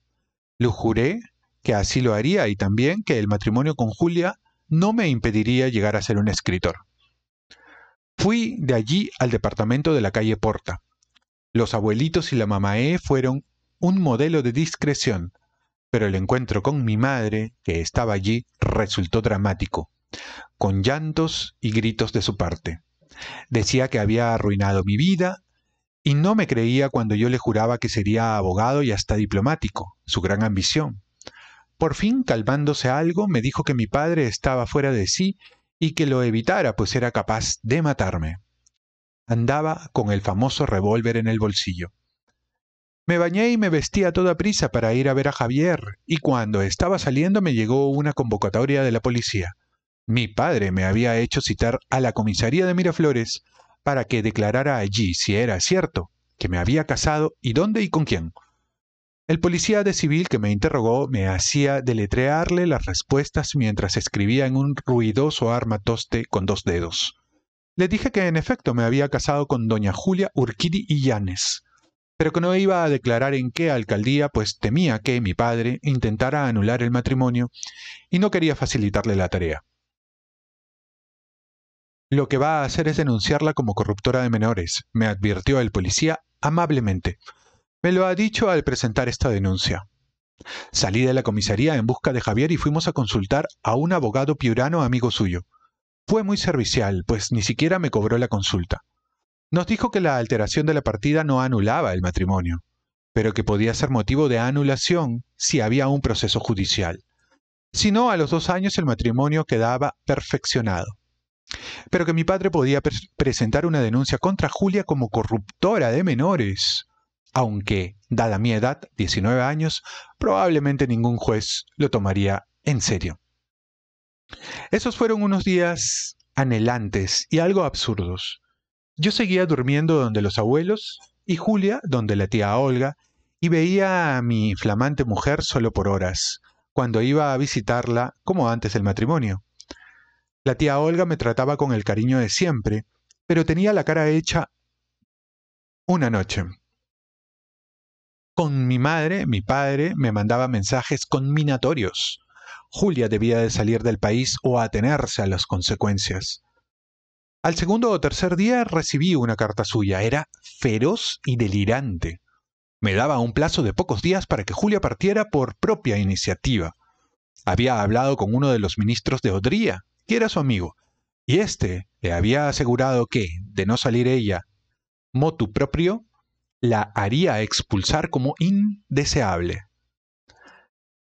Le juré que así lo haría y también que el matrimonio con Julia no me impediría llegar a ser un escritor. Fui de allí al departamento de la calle Porta. Los abuelitos y la mamaé fueron un modelo de discreción, pero el encuentro con mi madre, que estaba allí, resultó dramático, con llantos y gritos de su parte. Decía que había arruinado mi vida y no me creía cuando yo le juraba que sería abogado y hasta diplomático, su gran ambición. Por fin, calmándose algo, me dijo que mi padre estaba fuera de sí y que lo evitara, pues era capaz de matarme. Andaba con el famoso revólver en el bolsillo. Me bañé y me vestí a toda prisa para ir a ver a Javier, y cuando estaba saliendo me llegó una convocatoria de la policía. Mi padre me había hecho citar a la comisaría de Miraflores para que declarara allí si era cierto que me había casado y dónde y con quién. El policía de civil que me interrogó me hacía deletrearle las respuestas mientras escribía en un ruidoso armatoste con 2 dedos. Le dije que en efecto me había casado con doña Julia Urquidi Illanes. pero que no iba a declarar en qué alcaldía, pues temía que mi padre intentara anular el matrimonio y no quería facilitarle la tarea. Lo que va a hacer es denunciarla como corruptora de menores, me advirtió el policía amablemente. Me lo ha dicho al presentar esta denuncia. Salí de la comisaría en busca de Javier y fuimos a consultar a un abogado piurano amigo suyo. Fue muy servicial, pues ni siquiera me cobró la consulta. Nos dijo que la alteración de la partida no anulaba el matrimonio, pero que podía ser motivo de anulación si había un proceso judicial. Si no, a los 2 años el matrimonio quedaba perfeccionado. Pero que mi padre podía presentar una denuncia contra Julia como corruptora de menores, aunque, dada mi edad, 19 años, probablemente ningún juez lo tomaría en serio. Esos fueron unos días anhelantes y algo absurdos. Yo seguía durmiendo donde los abuelos y Julia donde la tía Olga, y veía a mi flamante mujer solo por horas, cuando iba a visitarla como antes del matrimonio. La tía Olga me trataba con el cariño de siempre, pero tenía la cara hecha una noche. Con mi madre, mi padre me mandaba mensajes conminatorios. Julia debía de salir del país o atenerse a las consecuencias. Al segundo o tercer día recibí una carta suya. Era feroz y delirante. Me daba un plazo de pocos días para que Julia partiera por propia iniciativa. Había hablado con uno de los ministros de Odría, que era su amigo, y éste le había asegurado que, de no salir ella motu proprio, la haría expulsar como indeseable.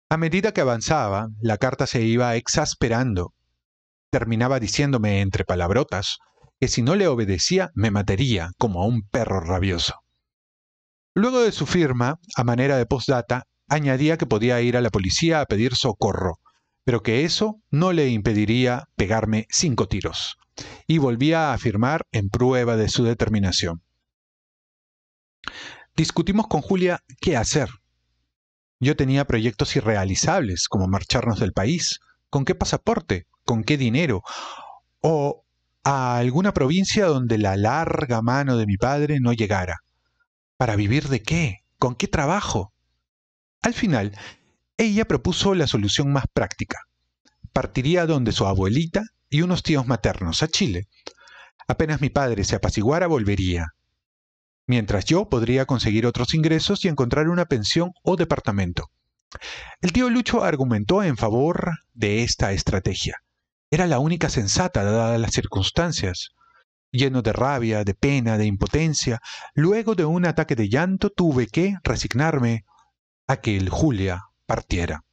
A medida que avanzaba, la carta se iba exasperando. Terminaba diciéndome entre palabrotas que si no le obedecía me mataría como a un perro rabioso. Luego de su firma, a manera de postdata, añadía que podía ir a la policía a pedir socorro, pero que eso no le impediría pegarme 5 tiros. Y volvía a afirmar en prueba de su determinación. Discutimos con Julia qué hacer. Yo tenía proyectos irrealizables, como marcharnos del país. ¿Con qué pasaporte? ¿Con qué dinero? O a alguna provincia donde la larga mano de mi padre no llegara. ¿Para vivir de qué? ¿Con qué trabajo? Al final, ella propuso la solución más práctica. Partiría donde su abuelita y unos tíos maternos, a Chile. Apenas mi padre se apaciguara, volvería. Mientras yo podría conseguir otros ingresos y encontrar una pensión o departamento. El tío Lucho argumentó en favor de esta estrategia. Era la única sensata dadas las circunstancias. Lleno de rabia, de pena, de impotencia, luego de un ataque de llanto tuve que resignarme a que el Julia partiera.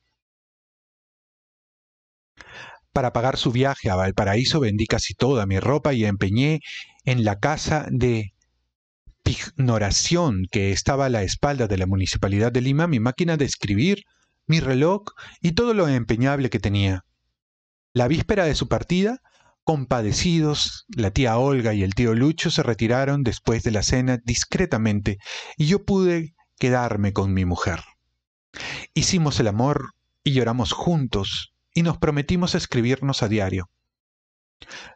Para pagar su viaje a Valparaíso vendí casi toda mi ropa y empeñé en la casa de pignoración que estaba a la espalda de la Municipalidad de Lima mi máquina de escribir, mi reloj y todo lo empeñable que tenía. La víspera de su partida, compadecidos, la tía Olga y el tío Lucho se retiraron después de la cena discretamente y yo pude quedarme con mi mujer. Hicimos el amor y lloramos juntos y nos prometimos escribirnos a diario.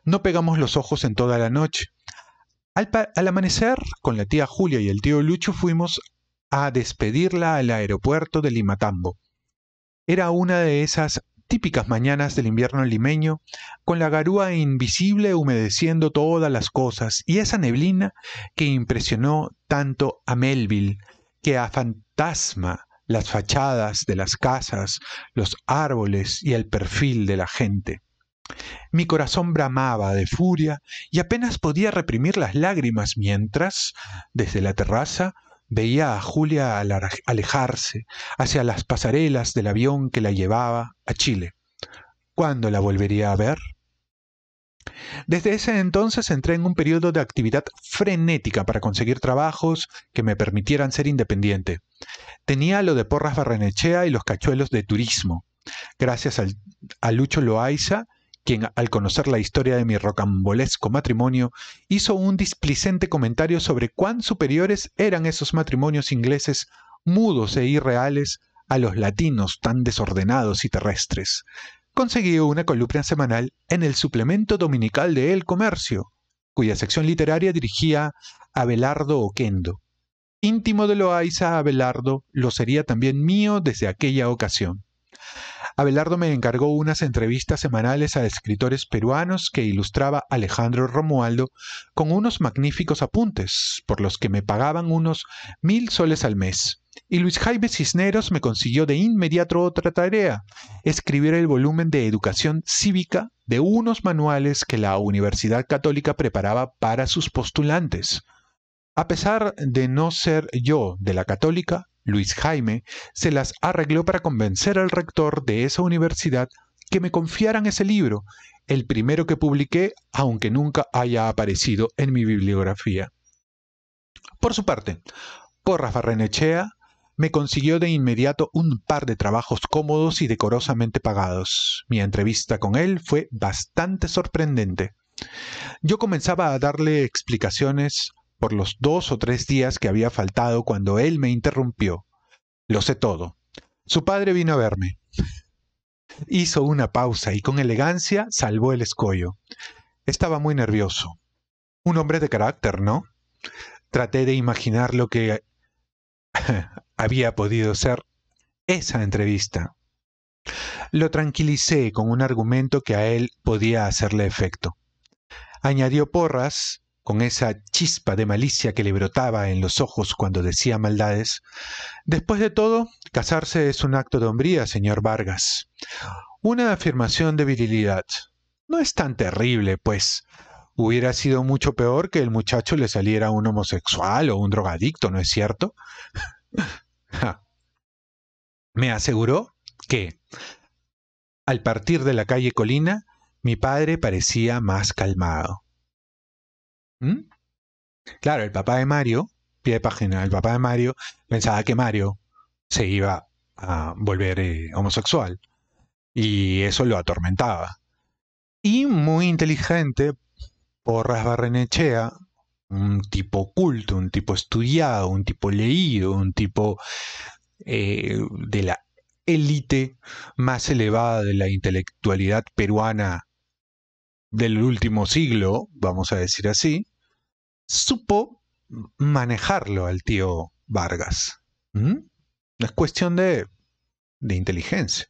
No pegamos los ojos en toda la noche. Al amanecer, con la tía Julia y el tío Lucho fuimos a despedirla al aeropuerto de Limatambo. Era una de esas típicas mañanas del invierno limeño, con la garúa invisible humedeciendo todas las cosas y esa neblina que impresionó tanto a Melville, que a fantasma las fachadas de las casas, los árboles y el perfil de la gente. Mi corazón bramaba de furia y apenas podía reprimir las lágrimas mientras, desde la terraza, veía a Julia alejarse hacia las pasarelas del avión que la llevaba a Chile. ¿Cuándo la volvería a ver? Desde ese entonces entré en un periodo de actividad frenética para conseguir trabajos que me permitieran ser independiente. Tenía lo de Porras Barrenechea y los cachuelos de turismo. Gracias a Lucho Loaiza, quien, al conocer la historia de mi rocambolesco matrimonio, hizo un displicente comentario sobre cuán superiores eran esos matrimonios ingleses mudos e irreales a los latinos tan desordenados y terrestres. Conseguí una columna semanal en el suplemento dominical de El Comercio, cuya sección literaria dirigía Abelardo Oquendo, íntimo de Loayza Abelardo, lo sería también mío desde aquella ocasión. Abelardo me encargó unas entrevistas semanales a escritores peruanos que ilustraba Alejandro Romualdo con unos magníficos apuntes, por los que me pagaban unos 1000 soles al mes. Y Luis Jaime Cisneros me consiguió de inmediato otra tarea, escribir el volumen de educación cívica de unos manuales que la Universidad Católica preparaba para sus postulantes. A pesar de no ser yo de la Católica, Luis Jaime se las arregló para convencer al rector de esa universidad que me confiaran ese libro, el primero que publiqué, aunque nunca haya aparecido en mi bibliografía. Por su parte, Porras Barrenechea me consiguió de inmediato un par de trabajos cómodos y decorosamente pagados. Mi entrevista con él fue bastante sorprendente. Yo comenzaba a darle explicaciones por los 2 o 3 días que había faltado cuando él me interrumpió. Lo sé todo. Su padre vino a verme. Hizo una pausa y con elegancia salvó el escollo. Estaba muy nervioso. Un hombre de carácter, ¿no? Traté de imaginar lo que había podido ser esa entrevista. Lo tranquilicé con un argumento que a él podía hacerle efecto. Añadió Porras, con esa chispa de malicia que le brotaba en los ojos cuando decía maldades: después de todo, casarse es un acto de hombría, señor Vargas. Una afirmación de virilidad. No es tan terrible, pues. Hubiera sido mucho peor que el muchacho le saliera un homosexual o un drogadicto, ¿no es cierto? Me aseguró que, al partir de la calle Colina, mi padre parecía más calmado. ¿Mm? Claro, el papá de Mario, pie de página, el papá de Mario pensaba que Mario se iba a volver homosexual y eso lo atormentaba. Y muy inteligente, Porras Barrenechea, un tipo culto, un tipo estudiado, un tipo leído, un tipo de la élite más elevada de la intelectualidad peruana del último siglo, vamos a decir así, supo manejarlo al tío Vargas. ¿Mm? Es cuestión de inteligencia.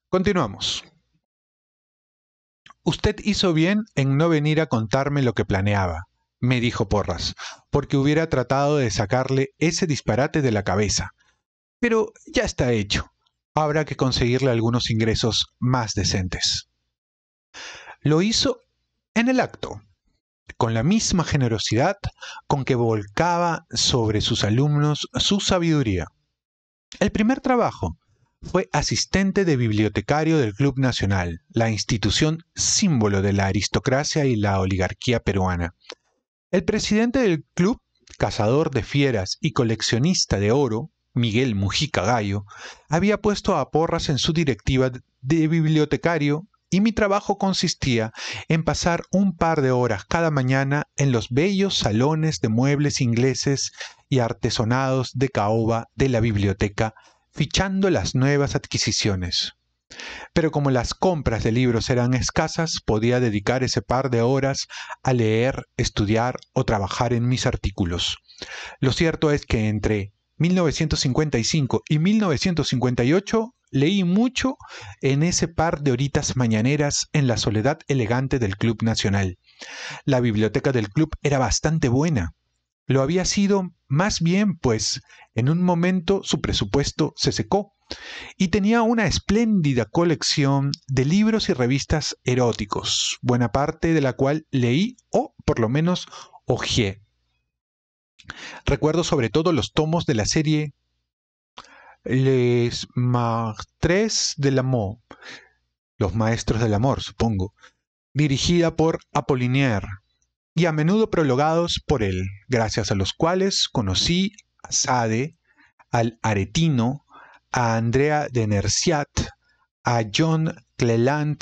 Continuamos. Usted hizo bien en no venir a contarme lo que planeaba, me dijo Porras, porque hubiera tratado de sacarle ese disparate de la cabeza. Pero ya está hecho. Habrá que conseguirle algunos ingresos más decentes. Lo hizo en el acto, con la misma generosidad con que volcaba sobre sus alumnos su sabiduría. El primer trabajo fue asistente de bibliotecario del Club Nacional, la institución símbolo de la aristocracia y la oligarquía peruana. El presidente del club, cazador de fieras y coleccionista de oro, Miguel Mujica Gallo, había puesto a Porras en su directiva de bibliotecario y mi trabajo consistía en pasar un par de horas cada mañana en los bellos salones de muebles ingleses y artesonados de caoba de la biblioteca, fichando las nuevas adquisiciones. Pero como las compras de libros eran escasas, podía dedicar ese par de horas a leer, estudiar o trabajar en mis artículos. Lo cierto es que entre 1955 y 1958 leí mucho en ese par de horitas mañaneras en la soledad elegante del Club Nacional. La biblioteca del club era bastante buena. Lo había sido más bien, pues en un momento su presupuesto se secó y tenía una espléndida colección de libros y revistas eróticos, buena parte de la cual leí o por lo menos hojeé. Recuerdo sobre todo los tomos de la serie Les Maîtres de l'Amour, los maestros del amor, supongo, dirigida por Apollinaire, y a menudo prologados por él, gracias a los cuales conocí a Sade, al Aretino, a Andrea de Nerciat, a John Cleland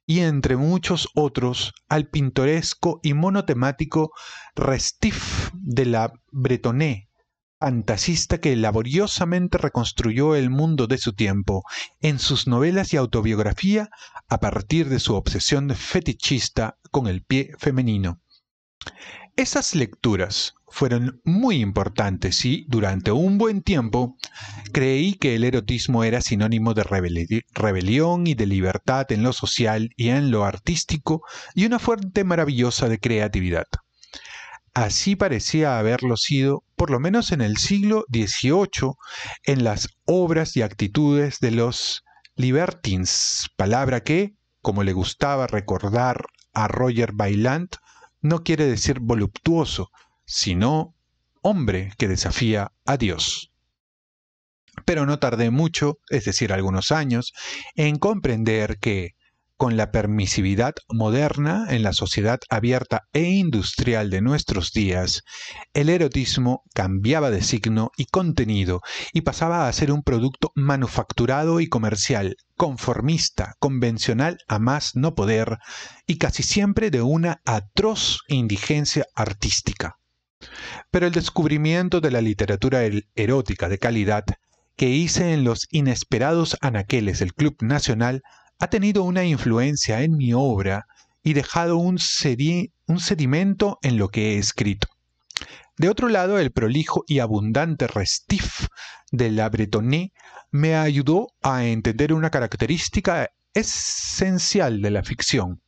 y entre muchos otros al pintoresco y monotemático Restif de la Bretonne, fantasista que laboriosamente reconstruyó el mundo de su tiempo en sus novelas y autobiografía a partir de su obsesión fetichista con el pie femenino. Esas lecturas fueron muy importantes y, durante un buen tiempo, creí que el erotismo era sinónimo de rebelión y de libertad en lo social y en lo artístico y una fuente maravillosa de creatividad. Así parecía haberlo sido, por lo menos en el siglo XVIII, en las obras y actitudes de los libertines, palabra que, como le gustaba recordar a Roger Vaillant, no quiere decir voluptuoso, sino hombre que desafía a Dios. Pero no tardé mucho, es decir, algunos años, en comprender que, con la permisividad moderna en la sociedad abierta e industrial de nuestros días, el erotismo cambiaba de signo y contenido y pasaba a ser un producto manufacturado y comercial, conformista, convencional a más no poder y casi siempre de una atroz indigencia artística. Pero el descubrimiento de la literatura erótica de calidad que hice en los inesperados anaqueles del Club Nacional ha tenido una influencia en mi obra y dejado un sedimento en lo que he escrito. De otro lado, el prolijo y abundante restif de La Bretonne me ayudó a entender una característica esencial de la ficción,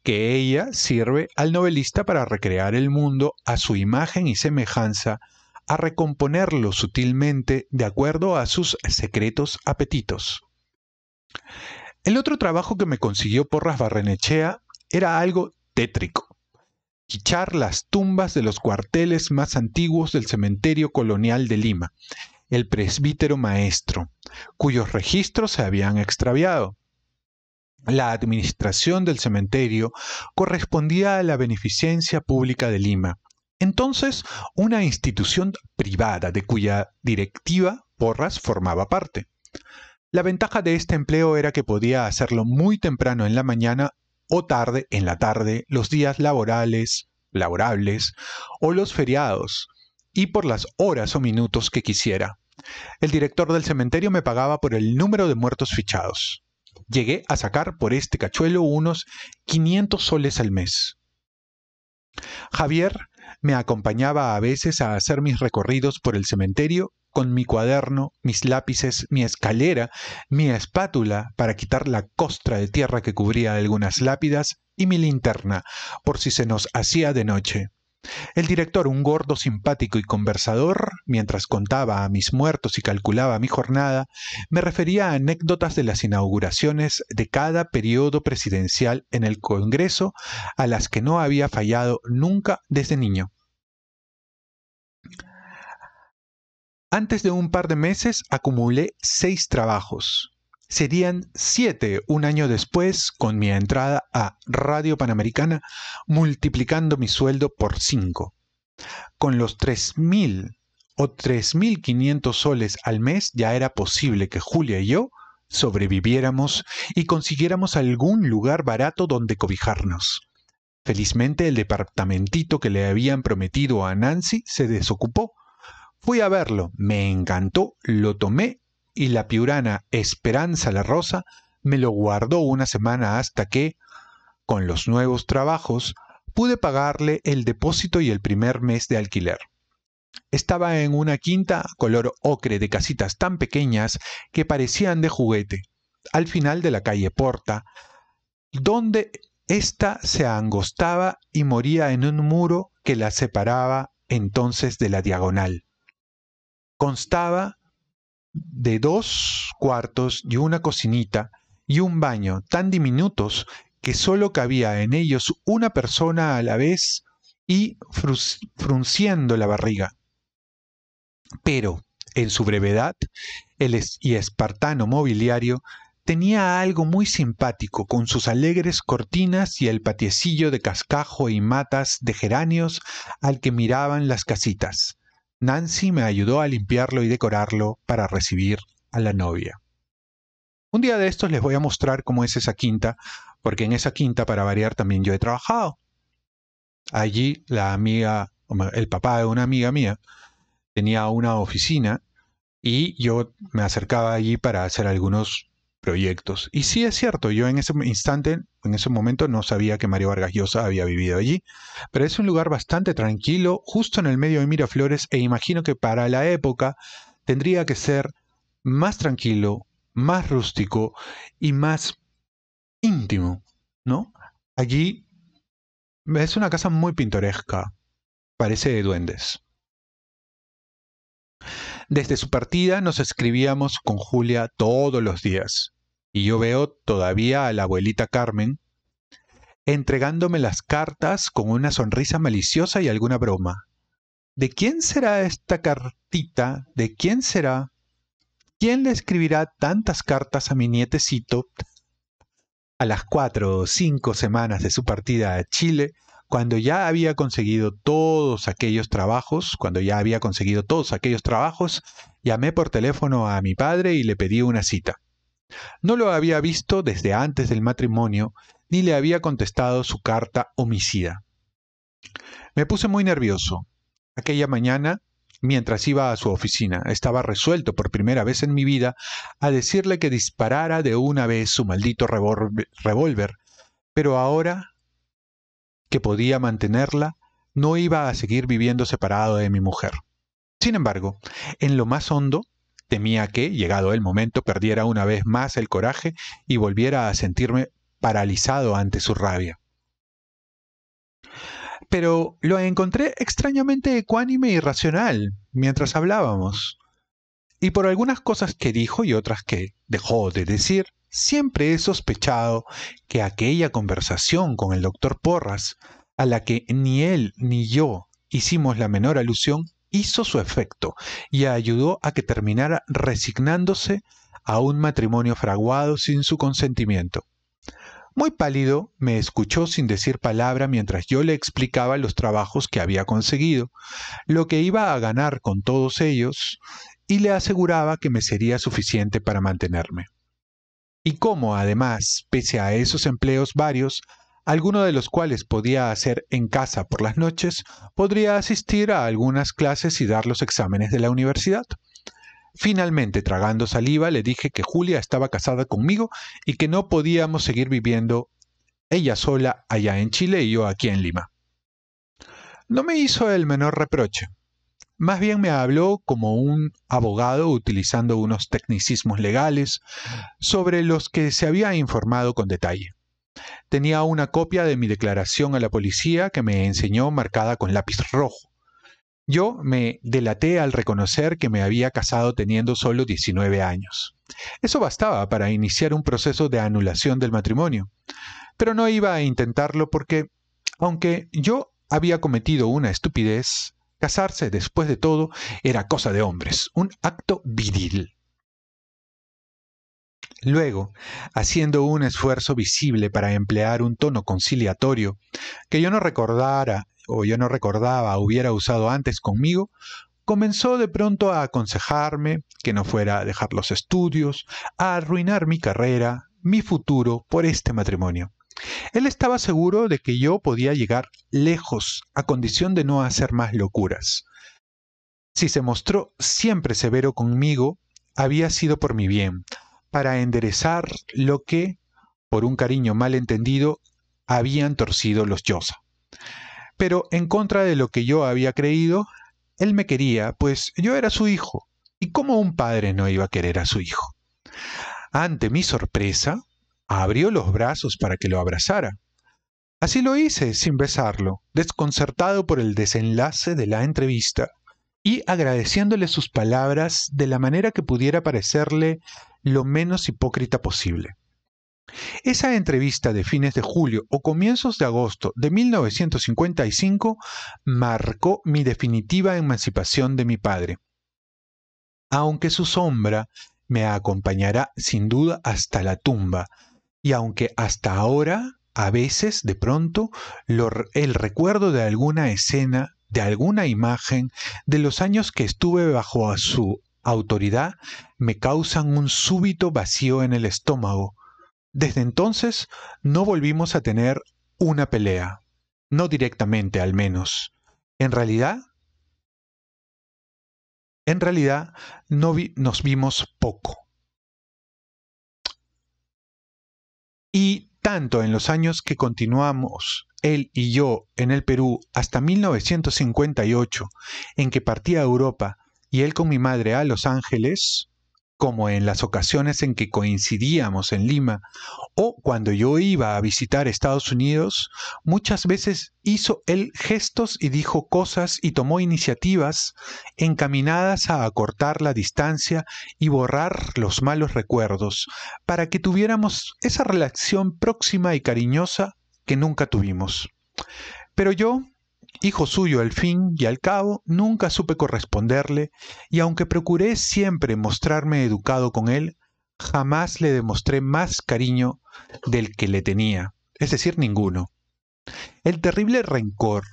que ella sirve al novelista para recrear el mundo a su imagen y semejanza, a recomponerlo sutilmente de acuerdo a sus secretos apetitos. El otro trabajo que me consiguió Porras Barrenechea era algo tétrico: quichar las tumbas de los cuarteles más antiguos del cementerio colonial de Lima, el presbítero maestro, cuyos registros se habían extraviado. La administración del cementerio correspondía a la Beneficencia Pública de Lima, entonces una institución privada de cuya directiva Porras formaba parte. La ventaja de este empleo era que podía hacerlo muy temprano en la mañana o tarde en la tarde, los días laborables o los feriados, y por las horas o minutos que quisiera. El director del cementerio me pagaba por el número de muertos fichados. Llegué a sacar por este cachuelo unos 500 soles al mes. Javier me acompañaba a veces a hacer mis recorridos por el cementerio con mi cuaderno, mis lápices, mi escalera, mi espátula para quitar la costra de tierra que cubría algunas lápidas y mi linterna, por si se nos hacía de noche. El director, un gordo simpático y conversador, mientras contaba a mis muertos y calculaba mi jornada, me refería a anécdotas de las inauguraciones de cada periodo presidencial en el Congreso, a las que no había fallado nunca desde niño. Antes de un par de meses acumulé 6 trabajos. Serían 7 un año después, con mi entrada a Radio Panamericana, multiplicando mi sueldo por 5. Con los 3.000 o 3.500 soles al mes ya era posible que Julia y yo sobreviviéramos y consiguiéramos algún lugar barato donde cobijarnos. Felizmente el departamentito que le habían prometido a Nancy se desocupó. Fui a verlo, me encantó, lo tomé y la piurana Esperanza la Rosa me lo guardó una semana hasta que, con los nuevos trabajos, pude pagarle el depósito y el primer mes de alquiler. Estaba en una quinta color ocre de casitas tan pequeñas que parecían de juguete, al final de la calle Porta, donde ésta se angostaba y moría en un muro que la separaba entonces de la diagonal. Constaba de 2 cuartos y una cocinita y un baño tan diminutos que solo cabía en ellos una persona a la vez y frunciendo la barriga. Pero, en su brevedad, el espartano mobiliario tenía algo muy simpático con sus alegres cortinas y el patiecillo de cascajo y matas de geranios al que miraban las casitas. Nancy me ayudó a limpiarlo y decorarlo para recibir a la novia. Un día de estos les voy a mostrar cómo es esa quinta, porque en esa quinta, para variar, también yo he trabajado. Allí el papá de una amiga mía tenía una oficina y yo me acercaba allí para hacer algunos proyectos. Y sí es cierto, yo en ese instante, en ese momento no sabía que Mario Vargas Llosa había vivido allí, pero es un lugar bastante tranquilo, justo en el medio de Miraflores, e imagino que para la época tendría que ser más tranquilo, más rústico y más íntimo, ¿no? Allí es una casa muy pintoresca, parece de duendes. Desde su partida nos escribíamos con Julia todos los días, y yo veo todavía a la abuelita Carmen entregándome las cartas con una sonrisa maliciosa y alguna broma. ¿De quién será esta cartita? ¿De quién será? ¿Quién le escribirá tantas cartas a mi nietecito? A las 4 o 5 semanas de su partida a Chile, cuando ya había conseguido todos aquellos trabajos, llamé por teléfono a mi padre y le pedí una cita. No lo había visto desde antes del matrimonio, ni le había contestado su carta homicida. Me puse muy nervioso. Aquella mañana, mientras iba a su oficina, estaba resuelto por primera vez en mi vida a decirle que disparara de una vez su maldito revólver, pero ahora que podía mantenerla, no iba a seguir viviendo separado de mi mujer. Sin embargo, en lo más hondo, temía que, llegado el momento, perdiera una vez más el coraje y volviera a sentirme paralizado ante su rabia. Pero lo encontré extrañamente ecuánime y racional mientras hablábamos. Y por algunas cosas que dijo y otras que dejó de decir, siempre he sospechado que aquella conversación con el doctor Porras, a la que ni él ni yo hicimos la menor alusión, hizo su efecto y ayudó a que terminara resignándose a un matrimonio fraguado sin su consentimiento. Muy pálido, me escuchó sin decir palabra mientras yo le explicaba los trabajos que había conseguido, lo que iba a ganar con todos ellos, y le aseguraba que me sería suficiente para mantenerme. Y cómo, además, pese a esos empleos varios, alguno de los cuales podía hacer en casa por las noches, podría asistir a algunas clases y dar los exámenes de la universidad. Finalmente, tragando saliva, le dije que Julia estaba casada conmigo y que no podíamos seguir viviendo ella sola allá en Chile y yo aquí en Lima. No me hizo el menor reproche. Más bien me habló como un abogado utilizando unos tecnicismos legales sobre los que se había informado con detalle. Tenía una copia de mi declaración a la policía que me enseñó marcada con lápiz rojo. Yo me delaté al reconocer que me había casado teniendo solo 19 años. Eso bastaba para iniciar un proceso de anulación del matrimonio. Pero no iba a intentarlo porque, aunque yo había cometido una estupidez, casarse, después de todo, era cosa de hombres, un acto viril. Luego, haciendo un esfuerzo visible para emplear un tono conciliatorio que yo no recordaba hubiera usado antes conmigo, comenzó de pronto a aconsejarme que no fuera a dejar los estudios, a arruinar mi carrera, mi futuro por este matrimonio. Él estaba seguro de que yo podía llegar lejos a condición de no hacer más locuras. Si se mostró siempre severo conmigo, había sido por mi bien, para enderezar lo que, por un cariño mal entendido, habían torcido los Llosa. Pero en contra de lo que yo había creído, él me quería, pues yo era su hijo, y cómo un padre no iba a querer a su hijo. Ante mi sorpresa, abrió los brazos para que lo abrazara. Así lo hice, sin besarlo, desconcertado por el desenlace de la entrevista y agradeciéndole sus palabras de la manera que pudiera parecerle lo menos hipócrita posible. Esa entrevista de fines de julio o comienzos de agosto de 1955 marcó mi definitiva emancipación de mi padre. Aunque su sombra me acompañará sin duda hasta la tumba, y aunque hasta ahora, a veces, de pronto, el recuerdo de alguna escena, de alguna imagen, de los años que estuve bajo su autoridad, me causan un súbito vacío en el estómago. Desde entonces no volvimos a tener una pelea, no directamente al menos. En realidad nos vimos poco. Y tanto en los años que continuamos, él y yo, en el Perú, hasta 1958, en que partí a Europa y él con mi madre a Los Ángeles, como en las ocasiones en que coincidíamos en Lima, o cuando yo iba a visitar Estados Unidos, muchas veces hizo él gestos y dijo cosas y tomó iniciativas encaminadas a acortar la distancia y borrar los malos recuerdos, para que tuviéramos esa relación próxima y cariñosa que nunca tuvimos. Pero yo, hijo suyo al fin y al cabo, nunca supe corresponderle, y aunque procuré siempre mostrarme educado con él, jamás le demostré más cariño del que le tenía, es decir, ninguno. El terrible rencor,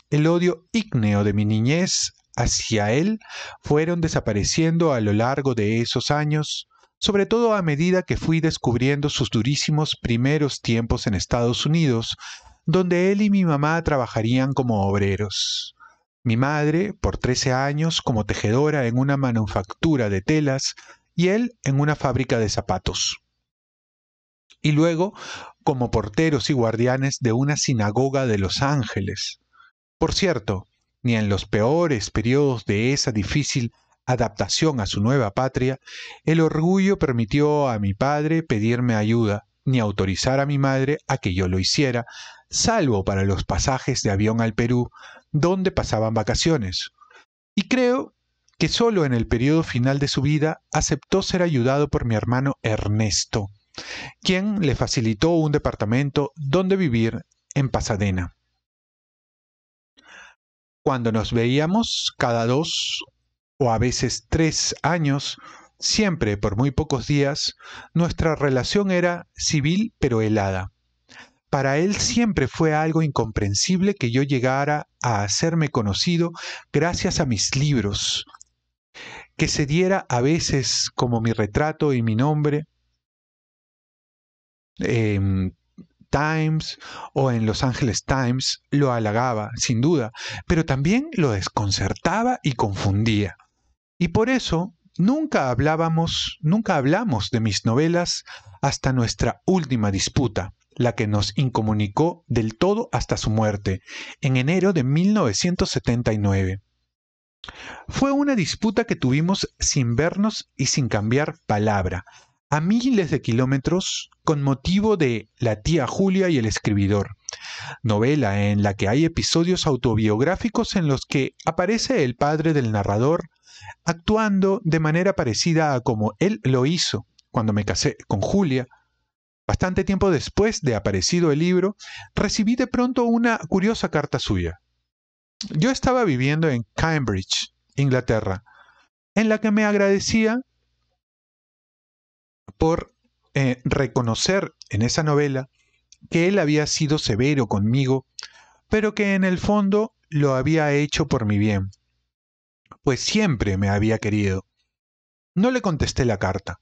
el odio ígneo de mi niñez hacia él fueron desapareciendo a lo largo de esos años, sobre todo a medida que fui descubriendo sus durísimos primeros tiempos en Estados Unidos, donde él y mi mamá trabajarían como obreros. Mi madre, por 13 años, como tejedora en una manufactura de telas, y él en una fábrica de zapatos. Y luego, como porteros y guardianes de una sinagoga de Los Ángeles. Por cierto, ni en los peores periodos de esa difícil adaptación a su nueva patria, el orgullo permitió a mi padre pedirme ayuda, ni autorizar a mi madre a que yo lo hiciera, salvo para los pasajes de avión al Perú, donde pasaban vacaciones. Y creo que solo en el periodo final de su vida aceptó ser ayudado por mi hermano Ernesto, quien le facilitó un departamento donde vivir en Pasadena. Cuando nos veíamos cada 2 o a veces 3 años, siempre por muy pocos días, nuestra relación era civil pero helada. Para él siempre fue algo incomprensible que yo llegara a hacerme conocido gracias a mis libros, que se diera a veces como mi retrato y mi nombre, Times o en Los Angeles Times, lo halagaba, sin duda, pero también lo desconcertaba y confundía. Y por eso nunca hablamos de mis novelas hasta nuestra última disputa, la que nos incomunicó del todo hasta su muerte, en enero de 1979. Fue una disputa que tuvimos sin vernos y sin cambiar palabra, a miles de kilómetros, con motivo de La tía Julia y el escribidor, novela en la que hay episodios autobiográficos en los que aparece el padre del narrador, actuando de manera parecida a como él lo hizo cuando me casé con Julia. Bastante tiempo después de aparecido el libro, recibí de pronto una curiosa carta suya. Yo estaba viviendo en Cambridge, Inglaterra, en la que me agradecía por reconocer en esa novela que él había sido severo conmigo, pero que en el fondo lo había hecho por mi bien, pues siempre me había querido. No le contesté la carta.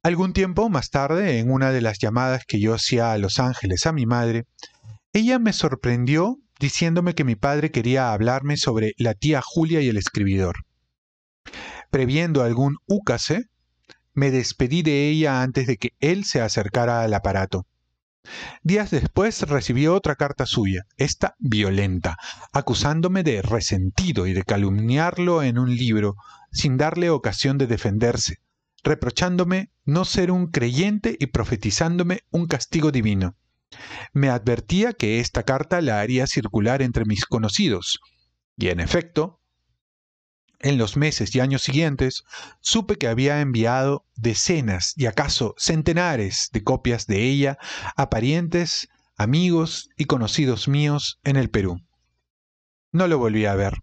Algún tiempo más tarde, en una de las llamadas que yo hacía a Los Ángeles a mi madre, ella me sorprendió diciéndome que mi padre quería hablarme sobre La tía Julia y el escribidor. Previendo algún úcase, me despedí de ella antes de que él se acercara al aparato. Días después recibí otra carta suya, esta violenta, acusándome de resentido y de calumniarlo en un libro, sin darle ocasión de defenderse, reprochándome no ser un creyente y profetizándome un castigo divino. Me advertía que esta carta la haría circular entre mis conocidos, y en efecto, en los meses y años siguientes, supe que había enviado decenas y acaso centenares de copias de ella a parientes, amigos y conocidos míos en el Perú. No lo volví a ver.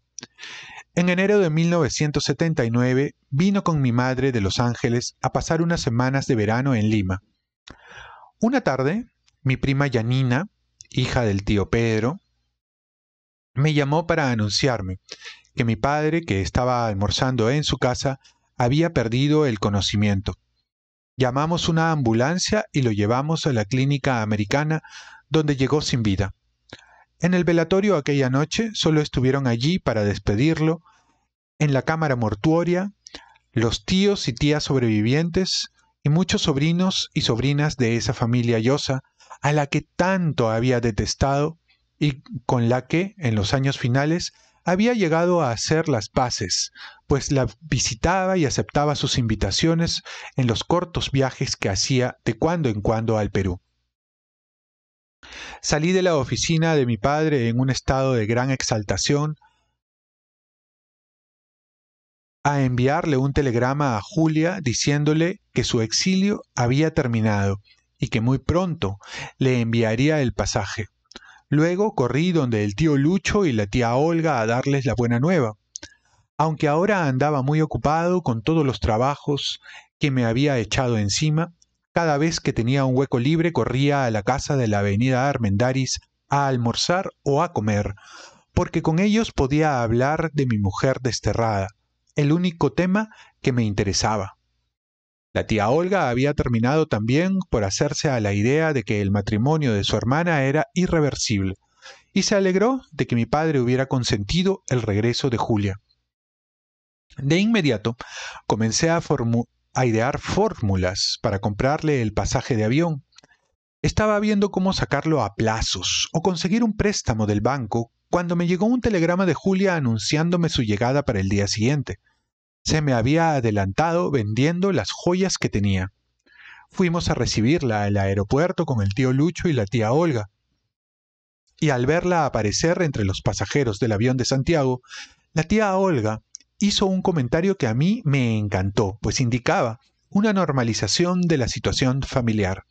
En enero de 1979 vino con mi madre de Los Ángeles a pasar unas semanas de verano en Lima. Una tarde, mi prima Yanina, hija del tío Pedro, me llamó para anunciarme que mi padre, que estaba almorzando en su casa, había perdido el conocimiento. Llamamos una ambulancia y lo llevamos a la clínica americana, donde llegó sin vida. En el velatorio aquella noche solo estuvieron allí para despedirlo, en la cámara mortuoria, los tíos y tías sobrevivientes y muchos sobrinos y sobrinas de esa familia Llosa, a la que tanto había detestado y con la que, en los años finales, había llegado a hacer las paces, pues la visitaba y aceptaba sus invitaciones en los cortos viajes que hacía de cuando en cuando al Perú. Salí de la oficina de mi padre en un estado de gran exaltación a enviarle un telegrama a Julia diciéndole que su exilio había terminado y que muy pronto le enviaría el pasaje. Luego corrí donde el tío Lucho y la tía Olga a darles la buena nueva. Aunque ahora andaba muy ocupado con todos los trabajos que me había echado encima, cada vez que tenía un hueco libre corría a la casa de la avenida Armendáriz a almorzar o a comer, porque con ellos podía hablar de mi mujer desterrada, el único tema que me interesaba. La tía Olga había terminado también por hacerse a la idea de que el matrimonio de su hermana era irreversible, y se alegró de que mi padre hubiera consentido el regreso de Julia. De inmediato comencé a idear fórmulas para comprarle el pasaje de avión. Estaba viendo cómo sacarlo a plazos o conseguir un préstamo del banco cuando me llegó un telegrama de Julia anunciándome su llegada para el día siguiente. Se me había adelantado vendiendo las joyas que tenía. Fuimos a recibirla al aeropuerto con el tío Lucho y la tía Olga. Y al verla aparecer entre los pasajeros del avión de Santiago, la tía Olga hizo un comentario que a mí me encantó, pues indicaba una normalización de la situación familiar.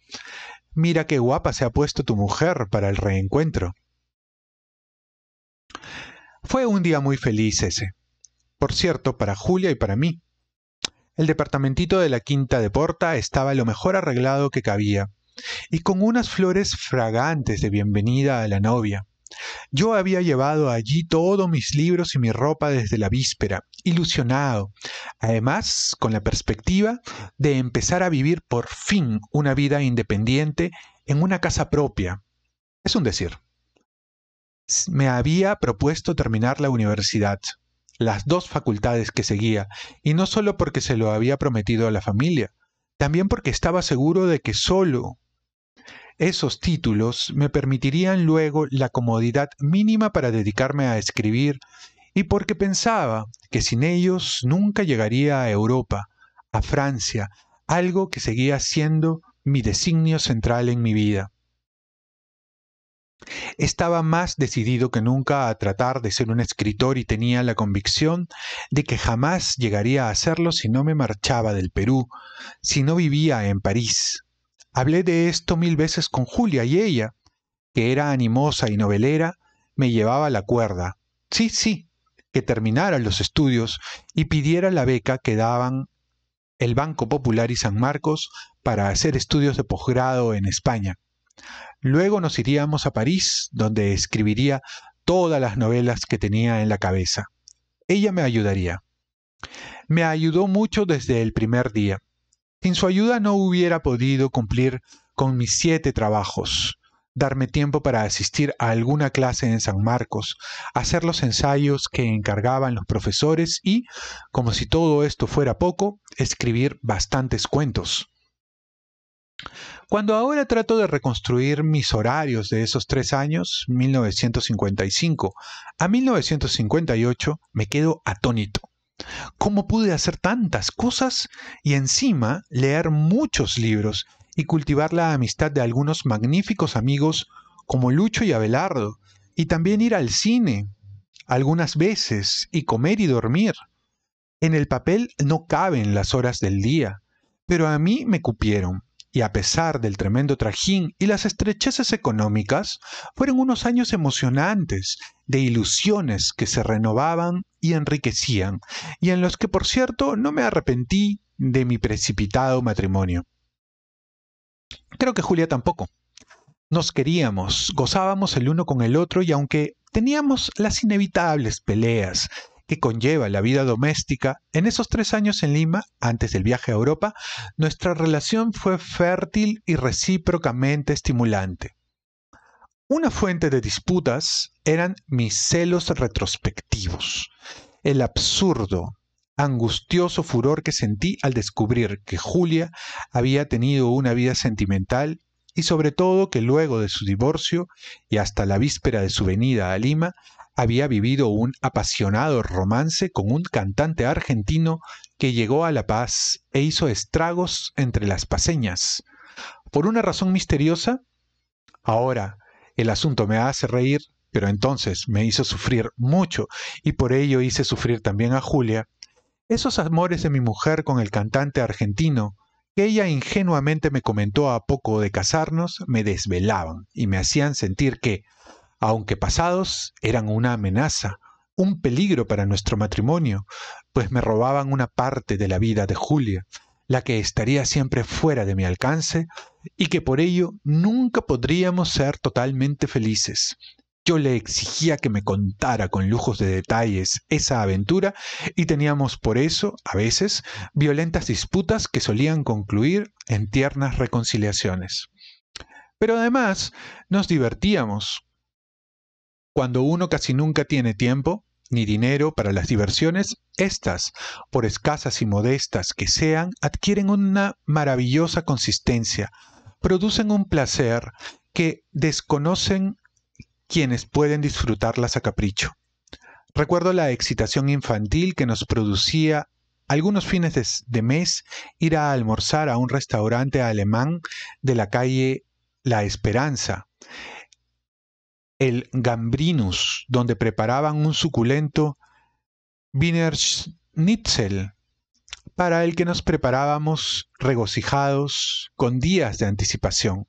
Mira qué guapa se ha puesto tu mujer para el reencuentro. Fue un día muy feliz ese. Por cierto, para Julia y para mí. El departamentito de la Quinta de Porta estaba lo mejor arreglado que cabía, y con unas flores fragantes de bienvenida a la novia. Yo había llevado allí todos mis libros y mi ropa desde la víspera, ilusionado, además con la perspectiva de empezar a vivir por fin una vida independiente en una casa propia. Es un decir. Me había propuesto terminar la universidad, las dos facultades que seguía, y no solo porque se lo había prometido a la familia, también porque estaba seguro de que solo esos títulos me permitirían luego la comodidad mínima para dedicarme a escribir y porque pensaba que sin ellos nunca llegaría a Europa, a Francia, algo que seguía siendo mi designio central en mi vida. Estaba más decidido que nunca a tratar de ser un escritor y tenía la convicción de que jamás llegaría a hacerlo si no me marchaba del Perú, si no vivía en París. Hablé de esto 1000 veces con Julia y ella, que era animosa y novelera, me llevaba la cuerda. Sí, que terminara los estudios y pidiera la beca que daban el Banco Popular y San Marcos para hacer estudios de posgrado en España. Luego nos iríamos a París, donde escribiría todas las novelas que tenía en la cabeza. Ella me ayudaría. Me ayudó mucho desde el primer día. Sin su ayuda no hubiera podido cumplir con mis 7 trabajos, darme tiempo para asistir a alguna clase en San Marcos, hacer los ensayos que encargaban los profesores y, como si todo esto fuera poco, escribir bastantes cuentos. Cuando ahora trato de reconstruir mis horarios de esos 3 años, 1955 a 1958, me quedo atónito. ¿Cómo pude hacer tantas cosas y encima leer muchos libros y cultivar la amistad de algunos magníficos amigos como Lucho y Abelardo, y también ir al cine algunas veces y comer y dormir? En el papel no caben las horas del día, pero a mí me cupieron. Y a pesar del tremendo trajín y las estrecheces económicas, fueron unos años emocionantes, de ilusiones que se renovaban y enriquecían, y en los que, por cierto, no me arrepentí de mi precipitado matrimonio. Creo que Julia tampoco. Nos queríamos, gozábamos el uno con el otro y aunque teníamos las inevitables peleas que conlleva la vida doméstica, en esos 3 años en Lima, antes del viaje a Europa, nuestra relación fue fértil y recíprocamente estimulante. Una fuente de disputas eran mis celos retrospectivos, el absurdo, angustioso furor que sentí al descubrir que Julia había tenido una vida sentimental y sobre todo que luego de su divorcio y hasta la víspera de su venida a Lima, había vivido un apasionado romance con un cantante argentino que llegó a La Paz e hizo estragos entre las paceñas. Por una razón misteriosa, ahora el asunto me hace reír, pero entonces me hizo sufrir mucho y por ello hice sufrir también a Julia. Esos amores de mi mujer con el cantante argentino, que ella ingenuamente me comentó a poco de casarnos, me desvelaban y me hacían sentir que, aunque pasados, eran una amenaza, un peligro para nuestro matrimonio, pues me robaban una parte de la vida de Julia, la que estaría siempre fuera de mi alcance y que por ello nunca podríamos ser totalmente felices. Yo le exigía que me contara con lujos de detalles esa aventura y teníamos por eso, a veces, violentas disputas que solían concluir en tiernas reconciliaciones. Pero además nos divertíamos. Cuando uno casi nunca tiene tiempo ni dinero para las diversiones, estas, por escasas y modestas que sean, adquieren una maravillosa consistencia, producen un placer que desconocen quienes pueden disfrutarlas a capricho. Recuerdo la excitación infantil que nos producía algunos fines de mes ir a almorzar a un restaurante alemán de la calle La Esperanza, el Gambrinus, donde preparaban un suculento Wiener Schnitzel, para el que nos preparábamos regocijados con días de anticipación.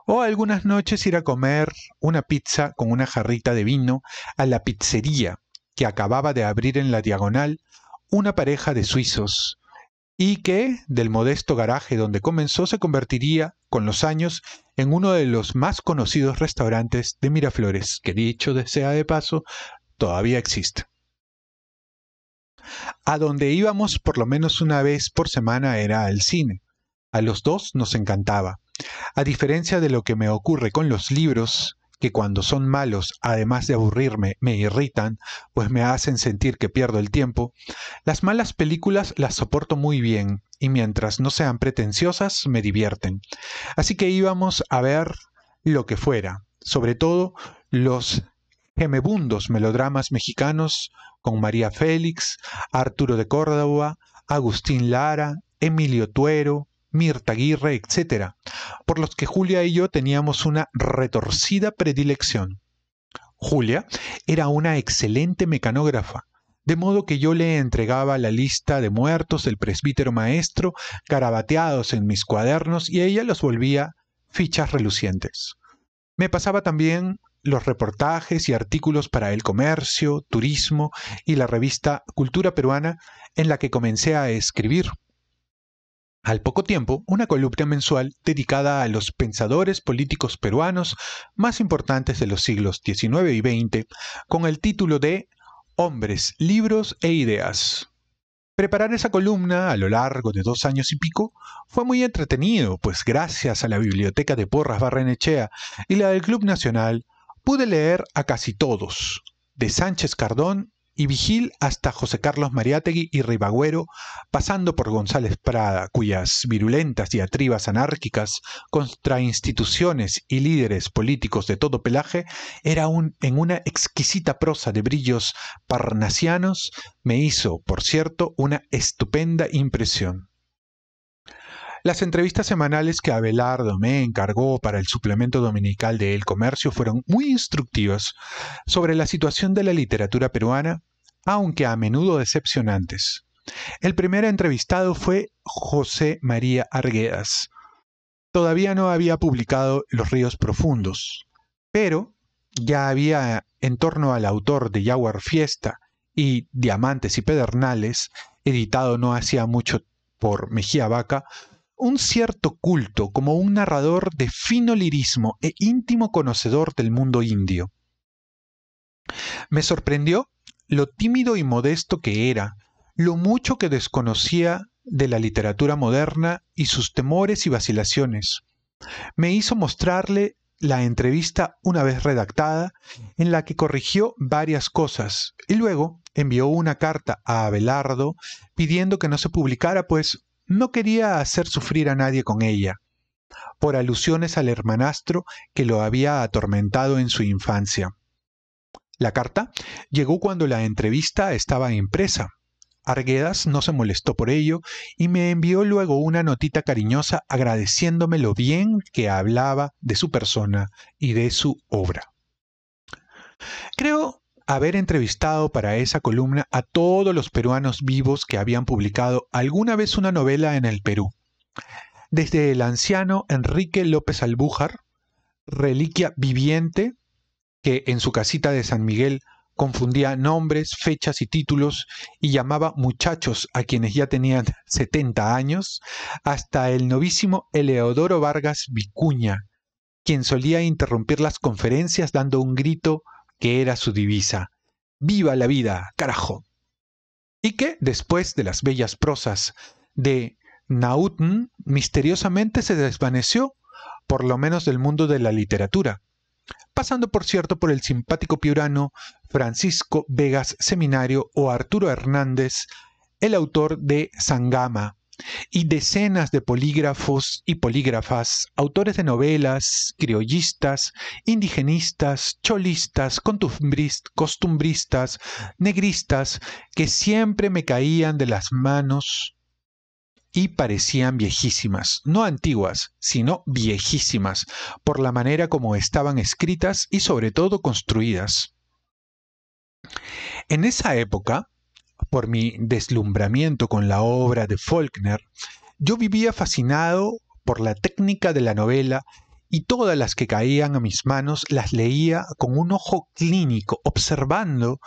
O algunas noches ir a comer una pizza con una jarrita de vino a la pizzería que acababa de abrir en la Diagonal una pareja de suizos y que, del modesto garaje donde comenzó, se convertiría, con los años, en uno de los más conocidos restaurantes de Miraflores, que dicho sea de paso, todavía existe. A donde íbamos por lo menos una vez por semana era al cine. A los dos nos encantaba. A diferencia de lo que me ocurre con los libros, que cuando son malos, además de aburrirme, me irritan, pues me hacen sentir que pierdo el tiempo, las malas películas las soporto muy bien y mientras no sean pretenciosas, me divierten. Así que íbamos a ver lo que fuera, sobre todo los gemebundos melodramas mexicanos con María Félix, Arturo de Córdoba, Agustín Lara, Emilio Tuero, Mirta Aguirre, etc., por los que Julia y yo teníamos una retorcida predilección. Julia era una excelente mecanógrafa, de modo que yo le entregaba la lista de muertos del presbítero maestro, garabateados en mis cuadernos, y ella los volvía fichas relucientes. Me pasaba también los reportajes y artículos para El Comercio, Turismo y la revista Cultura Peruana, en la que comencé a escribir. Al poco tiempo, una columna mensual dedicada a los pensadores políticos peruanos más importantes de los siglos XIX y XX, con el título de Hombres, Libros e Ideas. Preparar esa columna a lo largo de 2 años y pico fue muy entretenido, pues gracias a la biblioteca de Porras Barrenechea y la del Club Nacional, pude leer a casi todos, de Sánchez Cardón y Vigil hasta José Carlos Mariátegui y Ribagüero, pasando por González Prada, cuyas virulentas diatribas anárquicas contra instituciones y líderes políticos de todo pelaje en una exquisita prosa de brillos parnasianos, me hizo, por cierto, una estupenda impresión. Las entrevistas semanales que Abelardo me encargó para el suplemento dominical de El Comercio fueron muy instructivas sobre la situación de la literatura peruana, aunque a menudo decepcionantes. El primer entrevistado fue José María Arguedas. Todavía no había publicado Los Ríos Profundos, pero ya había, en torno al autor de Jaguar Fiesta y Diamantes y Pedernales, editado no hacía mucho por Mejía Vaca, un cierto culto como un narrador de fino lirismo e íntimo conocedor del mundo indio. Me sorprendió lo tímido y modesto que era, lo mucho que desconocía de la literatura moderna y sus temores y vacilaciones. Me hizo mostrarle la entrevista una vez redactada, en la que corrigió varias cosas y luego envió una carta a Abelardo pidiendo que no se publicara, pues no quería hacer sufrir a nadie con ella, por alusiones al hermanastro que lo había atormentado en su infancia. La carta llegó cuando la entrevista estaba impresa. Arguedas no se molestó por ello y me envió luego una notita cariñosa agradeciéndome lo bien que hablaba de su persona y de su obra. Creo haber entrevistado para esa columna a todos los peruanos vivos que habían publicado alguna vez una novela en el Perú. Desde el anciano Enrique López Albújar, reliquia viviente, que en su casita de San Miguel confundía nombres, fechas y títulos y llamaba muchachos a quienes ya tenían 70 años, hasta el novísimo Eleodoro Vargas Vicuña, quien solía interrumpir las conferencias dando un grito que era su divisa: ¡Viva la vida, carajo! Y que, después de las bellas prosas de Nautn, misteriosamente se desvaneció, por lo menos del mundo de la literatura, pasando por cierto por el simpático piurano Francisco Vegas Seminario o Arturo Hernández, el autor de Sangama, y decenas de polígrafos y polígrafas, autores de novelas, criollistas, indigenistas, cholistas, costumbristas, negristas, que siempre me caían de las manos y parecían viejísimas, no antiguas, sino viejísimas, por la manera como estaban escritas y sobre todo construidas. En esa época, por mi deslumbramiento con la obra de Faulkner, yo vivía fascinado por la técnica de la novela y todas las que caían a mis manos las leía con un ojo clínico, observando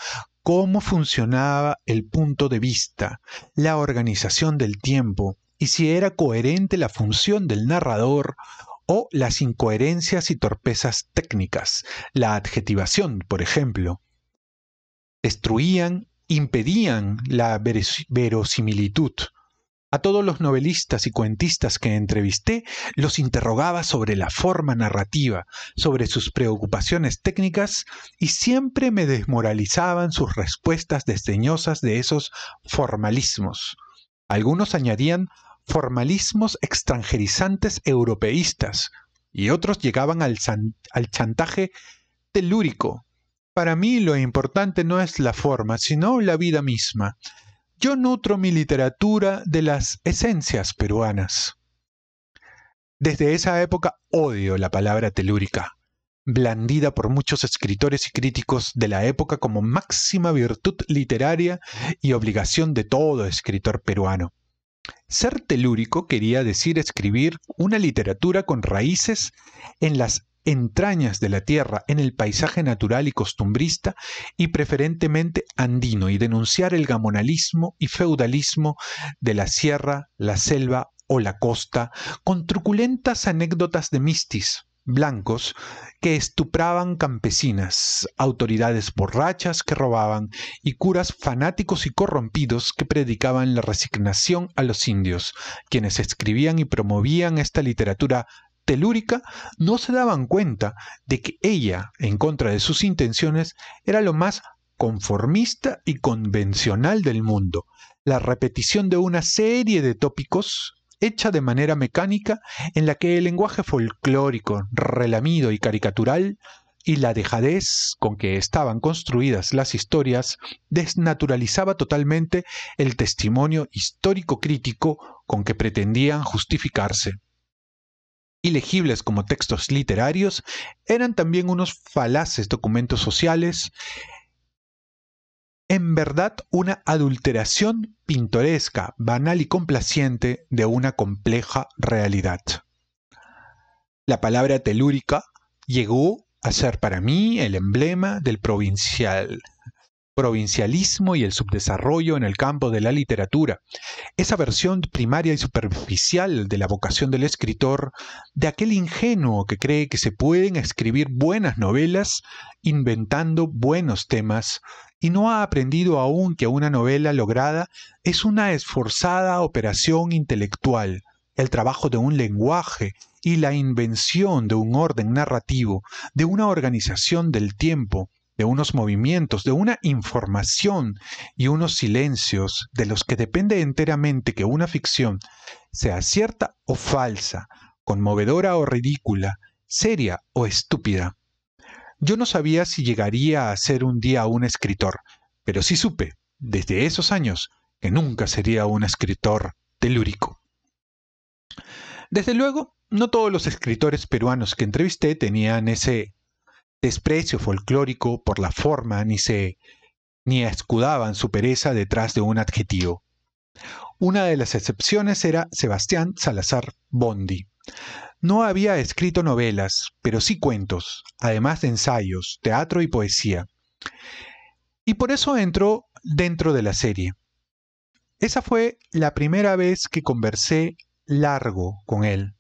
cómo funcionaba el punto de vista, la organización del tiempo y si era coherente la función del narrador o las incoherencias y torpezas técnicas, la adjetivación, por ejemplo. Destruían, impedían la verosimilitud. A todos los novelistas y cuentistas que entrevisté los interrogaba sobre la forma narrativa, sobre sus preocupaciones técnicas y siempre me desmoralizaban sus respuestas desdeñosas de esos formalismos. Algunos añadían formalismos extranjerizantes europeístas y otros llegaban al chantaje telúrico. Para mí lo importante no es la forma, sino la vida misma. Yo nutro mi literatura de las esencias peruanas. Desde esa época odio la palabra telúrica, blandida por muchos escritores y críticos de la época como máxima virtud literaria y obligación de todo escritor peruano. Ser telúrico quería decir escribir una literatura con raíces en las entrañas de la tierra, en el paisaje natural y costumbrista y preferentemente andino, y denunciar el gamonalismo y feudalismo de la sierra, la selva o la costa, con truculentas anécdotas de mistis blancos que estupraban campesinas, autoridades borrachas que robaban y curas fanáticos y corrompidos que predicaban la resignación a los indios. Quienes escribían y promovían esta literatura telúrica no se daban cuenta de que ella, en contra de sus intenciones, era lo más conformista y convencional del mundo, la repetición de una serie de tópicos hecha de manera mecánica, en la que el lenguaje folclórico, relamido y caricatural, y la dejadez con que estaban construidas las historias, desnaturalizaba totalmente el testimonio histórico crítico con que pretendían justificarse. Ilegibles como textos literarios, eran también unos falaces documentos sociales, en verdad una adulteración pintoresca, banal y complaciente de una compleja realidad. La palabra telúrica llegó a ser para mí el emblema del provincialismo y el subdesarrollo en el campo de la literatura, esa versión primaria y superficial de la vocación del escritor, de aquel ingenuo que cree que se pueden escribir buenas novelas inventando buenos temas, y no ha aprendido aún que una novela lograda es una esforzada operación intelectual, el trabajo de un lenguaje y la invención de un orden narrativo, de una organización del tiempo, de unos movimientos, de una información y unos silencios de los que depende enteramente que una ficción sea cierta o falsa, conmovedora o ridícula, seria o estúpida. Yo no sabía si llegaría a ser un día un escritor, pero sí supe, desde esos años, que nunca sería un escritor telúrico. Desde luego, no todos los escritores peruanos que entrevisté tenían ese desprecio folclórico por la forma, ni escudaban su pereza detrás de un adjetivo. Una de las excepciones era Sebastián Salazar Bondy. No había escrito novelas, pero sí cuentos, además de ensayos, teatro y poesía. Y por eso entró dentro de la serie. Esa fue la primera vez que conversé largo con él.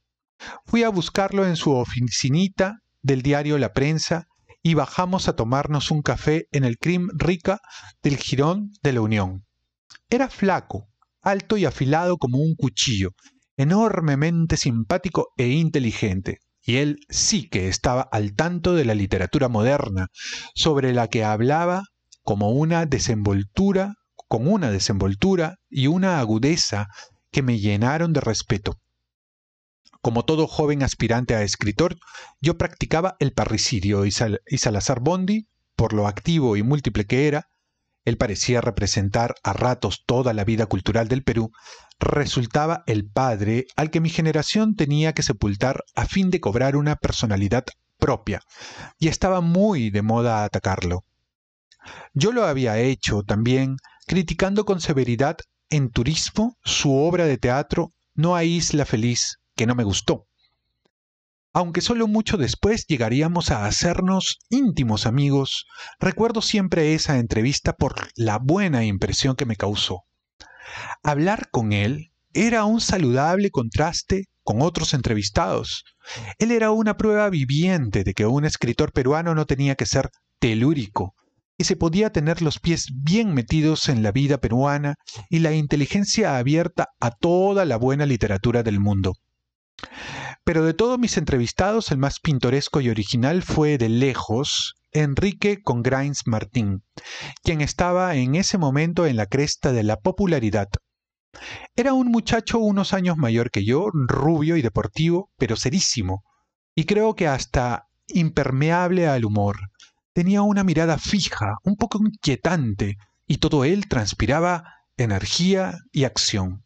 Fui a buscarlo en su oficinita del diario La Prensa y bajamos a tomarnos un café en el Crim Rica del Jirón de la Unión. Era flaco, alto y afilado como un cuchillo, enormemente simpático e inteligente, y él sí que estaba al tanto de la literatura moderna, sobre la que hablaba con una desenvoltura y una agudeza que me llenaron de respeto. Como todo joven aspirante a escritor, yo practicaba el parricidio y Salazar Bondy, por lo activo y múltiple que era, él parecía representar a ratos toda la vida cultural del Perú, resultaba el padre al que mi generación tenía que sepultar a fin de cobrar una personalidad propia, y estaba muy de moda atacarlo. Yo lo había hecho también, criticando con severidad en Turismo su obra de teatro No hay isla feliz, que no me gustó. Aunque solo mucho después llegaríamos a hacernos íntimos amigos, recuerdo siempre esa entrevista por la buena impresión que me causó. Hablar con él era un saludable contraste con otros entrevistados. Él era una prueba viviente de que un escritor peruano no tenía que ser telúrico, y se podía tener los pies bien metidos en la vida peruana y la inteligencia abierta a toda la buena literatura del mundo. Pero de todos mis entrevistados, el más pintoresco y original fue de lejos Enrique Congrains Martín, quien estaba en ese momento en la cresta de la popularidad. Era un muchacho unos años mayor que yo, rubio y deportivo, pero serísimo, y creo que hasta impermeable al humor. Tenía una mirada fija, un poco inquietante, y todo él transpiraba energía y acción.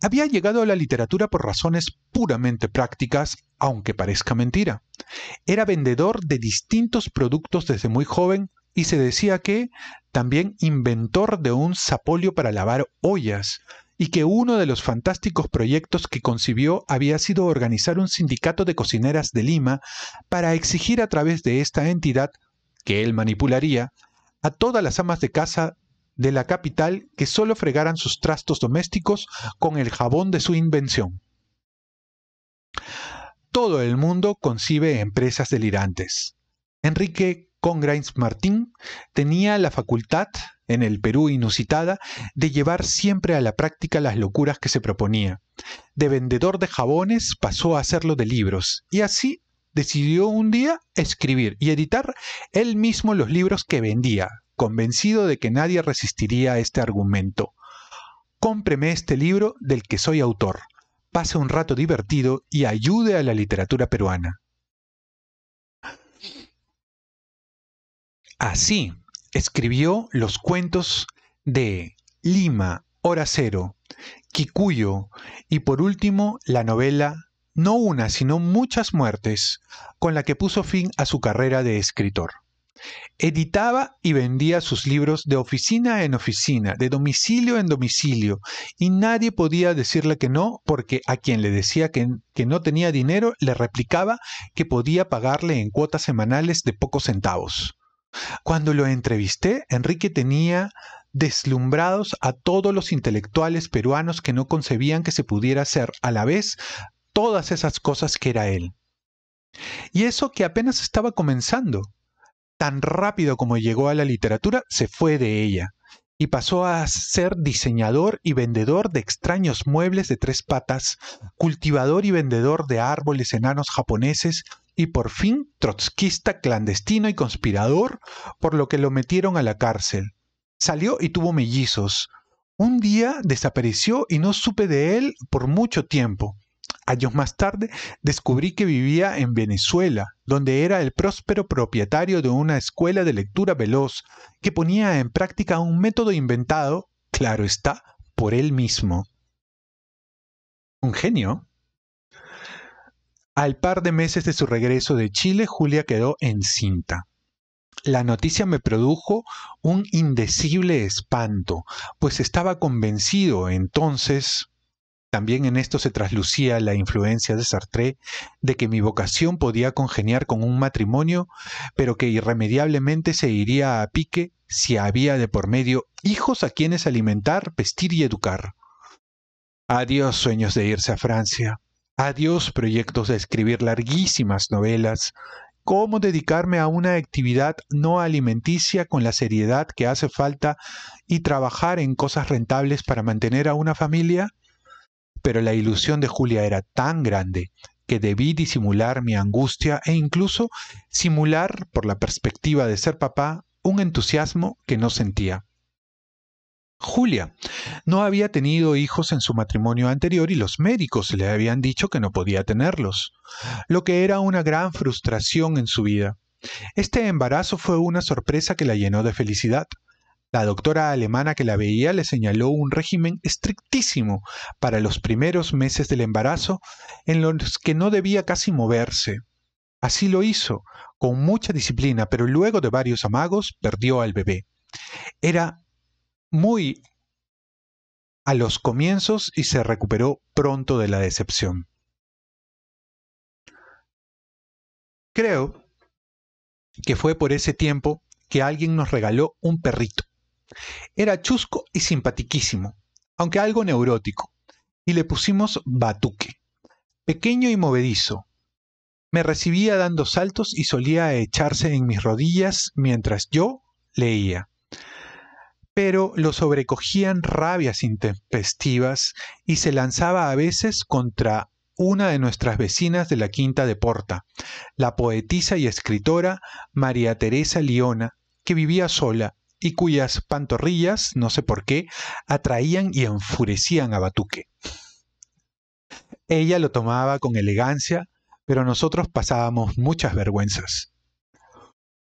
Había llegado a la literatura por razones puramente prácticas, aunque parezca mentira. Era vendedor de distintos productos desde muy joven y se decía que también inventor de un sapolio para lavar ollas, y que uno de los fantásticos proyectos que concibió había sido organizar un sindicato de cocineras de Lima para exigir a través de esta entidad, que él manipularía, a todas las amas de casa de la capital que solo fregaran sus trastos domésticos con el jabón de su invención. Todo el mundo concibe empresas delirantes. Enrique Congrains Martín tenía la facultad, en el Perú inusitada, de llevar siempre a la práctica las locuras que se proponía. De vendedor de jabones pasó a hacerlo de libros, y así decidió un día escribir y editar él mismo los libros que vendía, convencido de que nadie resistiría a este argumento. Cómpreme este libro del que soy autor, pase un rato divertido y ayude a la literatura peruana. Así escribió los cuentos de Lima, Hora Cero, Kikuyo y por último la novela No una, sino muchas muertes, con la que puso fin a su carrera de escritor. Editaba y vendía sus libros de oficina en oficina, de domicilio en domicilio, y nadie podía decirle que no, porque a quien le decía que no tenía dinero le replicaba que podía pagarle en cuotas semanales de pocos centavos. Cuando lo entrevisté, Enrique tenía deslumbrados a todos los intelectuales peruanos que no concebían que se pudiera hacer a la vez todas esas cosas que era él. Y eso que apenas estaba comenzando. Tan rápido como llegó a la literatura, se fue de ella. y pasó a ser diseñador y vendedor de extraños muebles de 3 patas, cultivador y vendedor de árboles enanos japoneses y por fin trotskista clandestino y conspirador, por lo que lo metieron a la cárcel. Salió y tuvo mellizos. Un día desapareció y no supe de él por mucho tiempo. Años más tarde descubrí que vivía en Venezuela, donde era el próspero propietario de una escuela de lectura veloz que ponía en práctica un método inventado, claro está, por él mismo. Un genio. Al par de meses de su regreso de Chile, Julia quedó encinta. La noticia me produjo un indecible espanto, pues estaba convencido entonces, también en esto se traslucía la influencia de Sartre, de que mi vocación podía congeniar con un matrimonio, pero que irremediablemente se iría a pique si había de por medio hijos a quienes alimentar, vestir y educar. Adiós sueños de irse a Francia, adiós proyectos de escribir larguísimas novelas. ¿Cómo dedicarme a una actividad no alimenticia con la seriedad que hace falta y trabajar en cosas rentables para mantener a una familia? Pero la ilusión de Julia era tan grande que debí disimular mi angustia e incluso simular, por la perspectiva de ser papá, un entusiasmo que no sentía. Julia no había tenido hijos en su matrimonio anterior y los médicos le habían dicho que no podía tenerlos, lo que era una gran frustración en su vida. Este embarazo fue una sorpresa que la llenó de felicidad. La doctora alemana que la veía le señaló un régimen estrictísimo para los primeros meses del embarazo en los que no debía casi moverse. Así lo hizo, con mucha disciplina, pero luego de varios amagos perdió al bebé. Era muy a los comienzos y se recuperó pronto de la decepción. Creo que fue por ese tiempo que alguien nos regaló un perrito. Era chusco y simpatiquísimo, aunque algo neurótico, y le pusimos Batuque. Pequeño y movedizo. Me recibía dando saltos y solía echarse en mis rodillas mientras yo leía. Pero lo sobrecogían rabias intempestivas y se lanzaba a veces contra una de nuestras vecinas de la Quinta de Porta, la poetisa y escritora María Teresa Liona, que vivía sola y cuyas pantorrillas, no sé por qué, atraían y enfurecían a Batuque. Ella lo tomaba con elegancia, pero nosotros pasábamos muchas vergüenzas.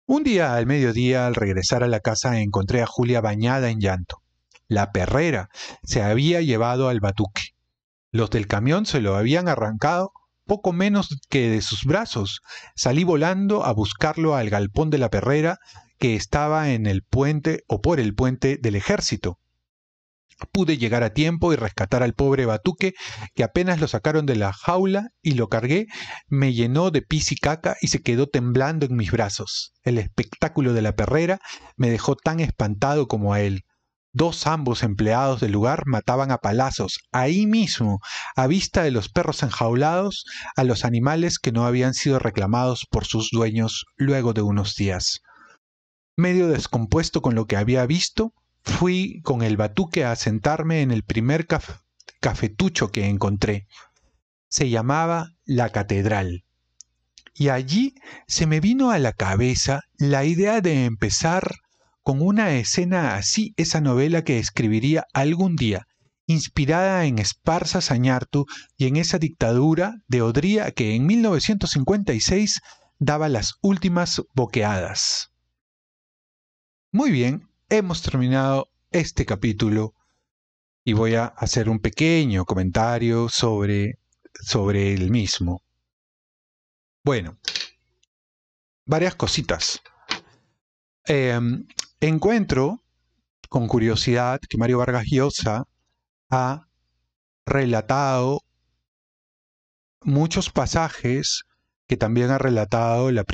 Un día al mediodía, al regresar a la casa, encontré a Julia bañada en llanto. La perrera se había llevado al Batuque. Los del camión se lo habían arrancado poco menos que de sus brazos. Salí volando a buscarlo al galpón de la perrera, que estaba en el puente o por el puente del ejército. Pude llegar a tiempo y rescatar al pobre Batuque, que apenas lo sacaron de la jaula y lo cargué, me llenó de pis y caca y se quedó temblando en mis brazos. El espectáculo de la perrera me dejó tan espantado como a él. 2 ambos empleados del lugar mataban a palazos, ahí mismo, a vista de los perros enjaulados, a los animales que no habían sido reclamados por sus dueños luego de unos días. Medio descompuesto con lo que había visto, fui con el Batuque a sentarme en el primer cafetucho que encontré. Se llamaba La Catedral. Y allí se me vino a la cabeza la idea de empezar con una escena así esa novela que escribiría algún día, inspirada en Esparza Sañartu y en esa dictadura de Odría que en 1956 daba las últimas boqueadas. Muy bien, hemos terminado este capítulo y voy a hacer un pequeño comentario sobre el mismo. Bueno, varias cositas. Encuentro con curiosidad que Mario Vargas Llosa ha relatado muchos pasajes que también ha relatado la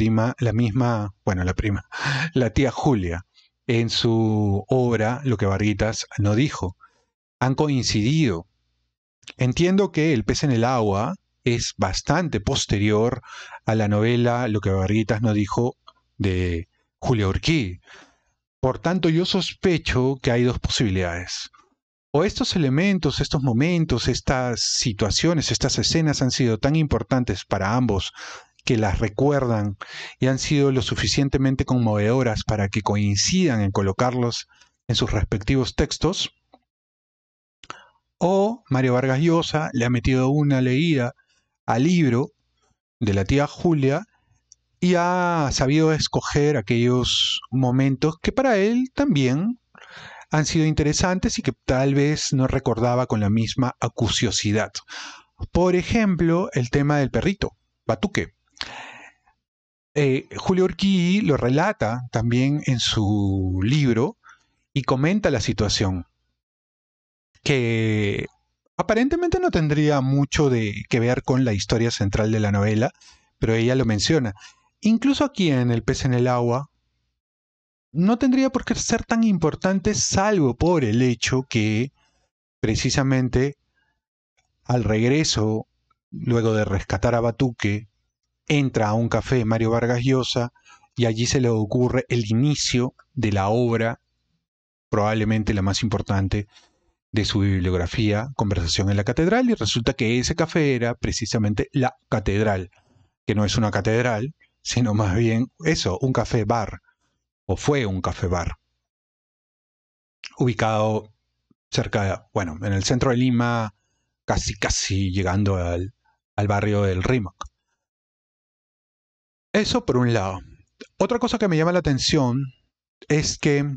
tía Julia, en su obra Lo que Varguitas no dijo. Han coincidido. Entiendo que El pez en el agua es bastante posterior a la novela Lo que Varguitas no dijo de Julia Urquí, Por tanto, yo sospecho que hay dos posibilidades. O estos elementos, estos momentos, estas situaciones, estas escenas han sido tan importantes para ambos que las recuerdan y han sido lo suficientemente conmovedoras para que coincidan en colocarlos en sus respectivos textos. O Mario Vargas Llosa le ha metido una leída al libro de la tía Julia y ha sabido escoger aquellos momentos que para él también han sido interesantes y que tal vez no recordaba con la misma acuciosidad. Por ejemplo, el tema del perrito, Batuque. Julio Urquí lo relata también en su libro y comenta la situación, que aparentemente no tendría mucho que ver con la historia central de la novela, pero ella lo menciona. Incluso aquí en El pez en el agua, no tendría por qué ser tan importante, salvo por el hecho que precisamente al regreso, luego de rescatar a Batuque, entra a un café Mario Vargas Llosa y allí se le ocurre el inicio de la obra, probablemente la más importante de su bibliografía, Conversación en la Catedral, y resulta que ese café era precisamente la catedral, que no es una catedral, sino más bien eso, un café bar, o fue un café bar, ubicado cerca, bueno, en el centro de Lima, casi llegando al barrio del Rímac. Eso por un lado. Otra cosa que me llama la atención es que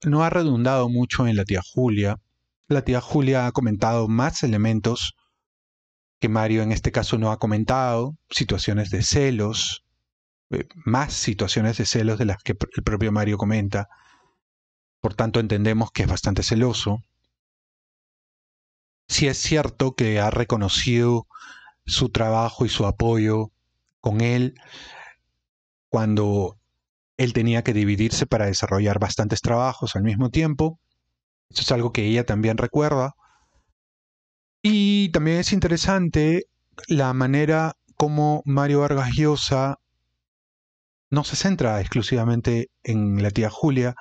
no ha redundado mucho en la tía Julia. La tía Julia ha comentado más elementos que Mario en este caso no ha comentado, situaciones de celos, más situaciones de celos de las que el propio Mario comenta. Por tanto, entendemos que es bastante celoso. Sí es cierto que ha reconocido su trabajo y su apoyo con él cuando él tenía que dividirse para desarrollar bastantes trabajos al mismo tiempo. Eso es algo que ella también recuerda. Y también es interesante la manera como Mario Vargas Llosa no se centra exclusivamente en la tía Julia,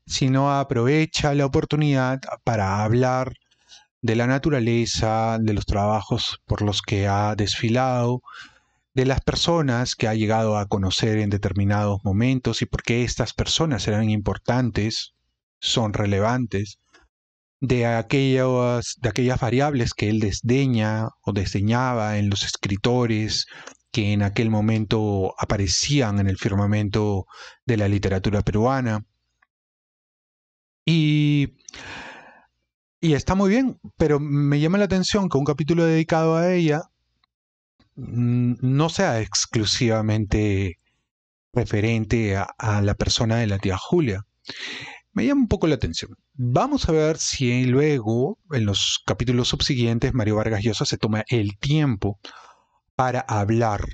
sino aprovecha la oportunidad para hablar de la naturaleza, de los trabajos por los que ha desfilado, de las personas que ha llegado a conocer en determinados momentos y por qué estas personas eran importantes, son relevantes, de aquellas variables que él desdeña o desdeñaba en los escritores que en aquel momento aparecían en el firmamento de la literatura peruana. Y está muy bien, pero me llama la atención que un capítulo dedicado a ella no sea exclusivamente referente a la persona de la tía Julia. Me llama un poco la atención. Vamos a ver si luego, en los capítulos subsiguientes, Mario Vargas Llosa se toma el tiempo para hablar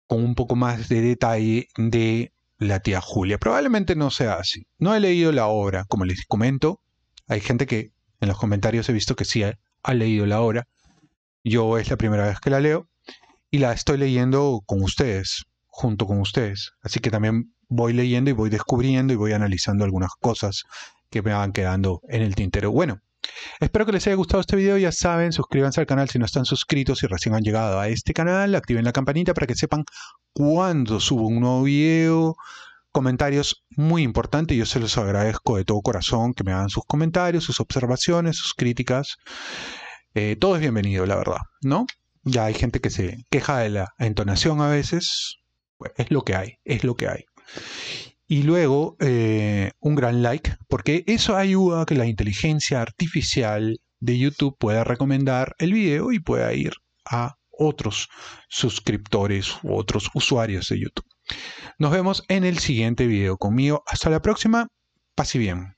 con un poco más de detalle de la tía Julia. Probablemente no sea así. No he leído la obra, como les comento. Hay gente que en los comentarios he visto que sí ha leído la obra. Yo es la primera vez que la leo y la estoy leyendo con ustedes, junto con ustedes. Así que también voy leyendo y voy descubriendo y voy analizando algunas cosas que me van quedando en el tintero. Bueno, espero que les haya gustado este video. Ya saben, suscríbanse al canal si no están suscritos y recién han llegado a este canal. Activen la campanita para que sepan cuando subo un nuevo video. Comentarios muy importantes. Yo se los agradezco de todo corazón que me hagan sus comentarios, sus observaciones, sus críticas. Todo es bienvenido, la verdad, ¿no? Ya hay gente que se queja de la entonación a veces. Pues es lo que hay, es lo que hay. Y luego un gran like, porque eso ayuda a que la inteligencia artificial de YouTube pueda recomendar el video y pueda ir a otros suscriptores u otros usuarios de YouTube. Nos vemos en el siguiente video conmigo. Hasta la próxima. Pase bien.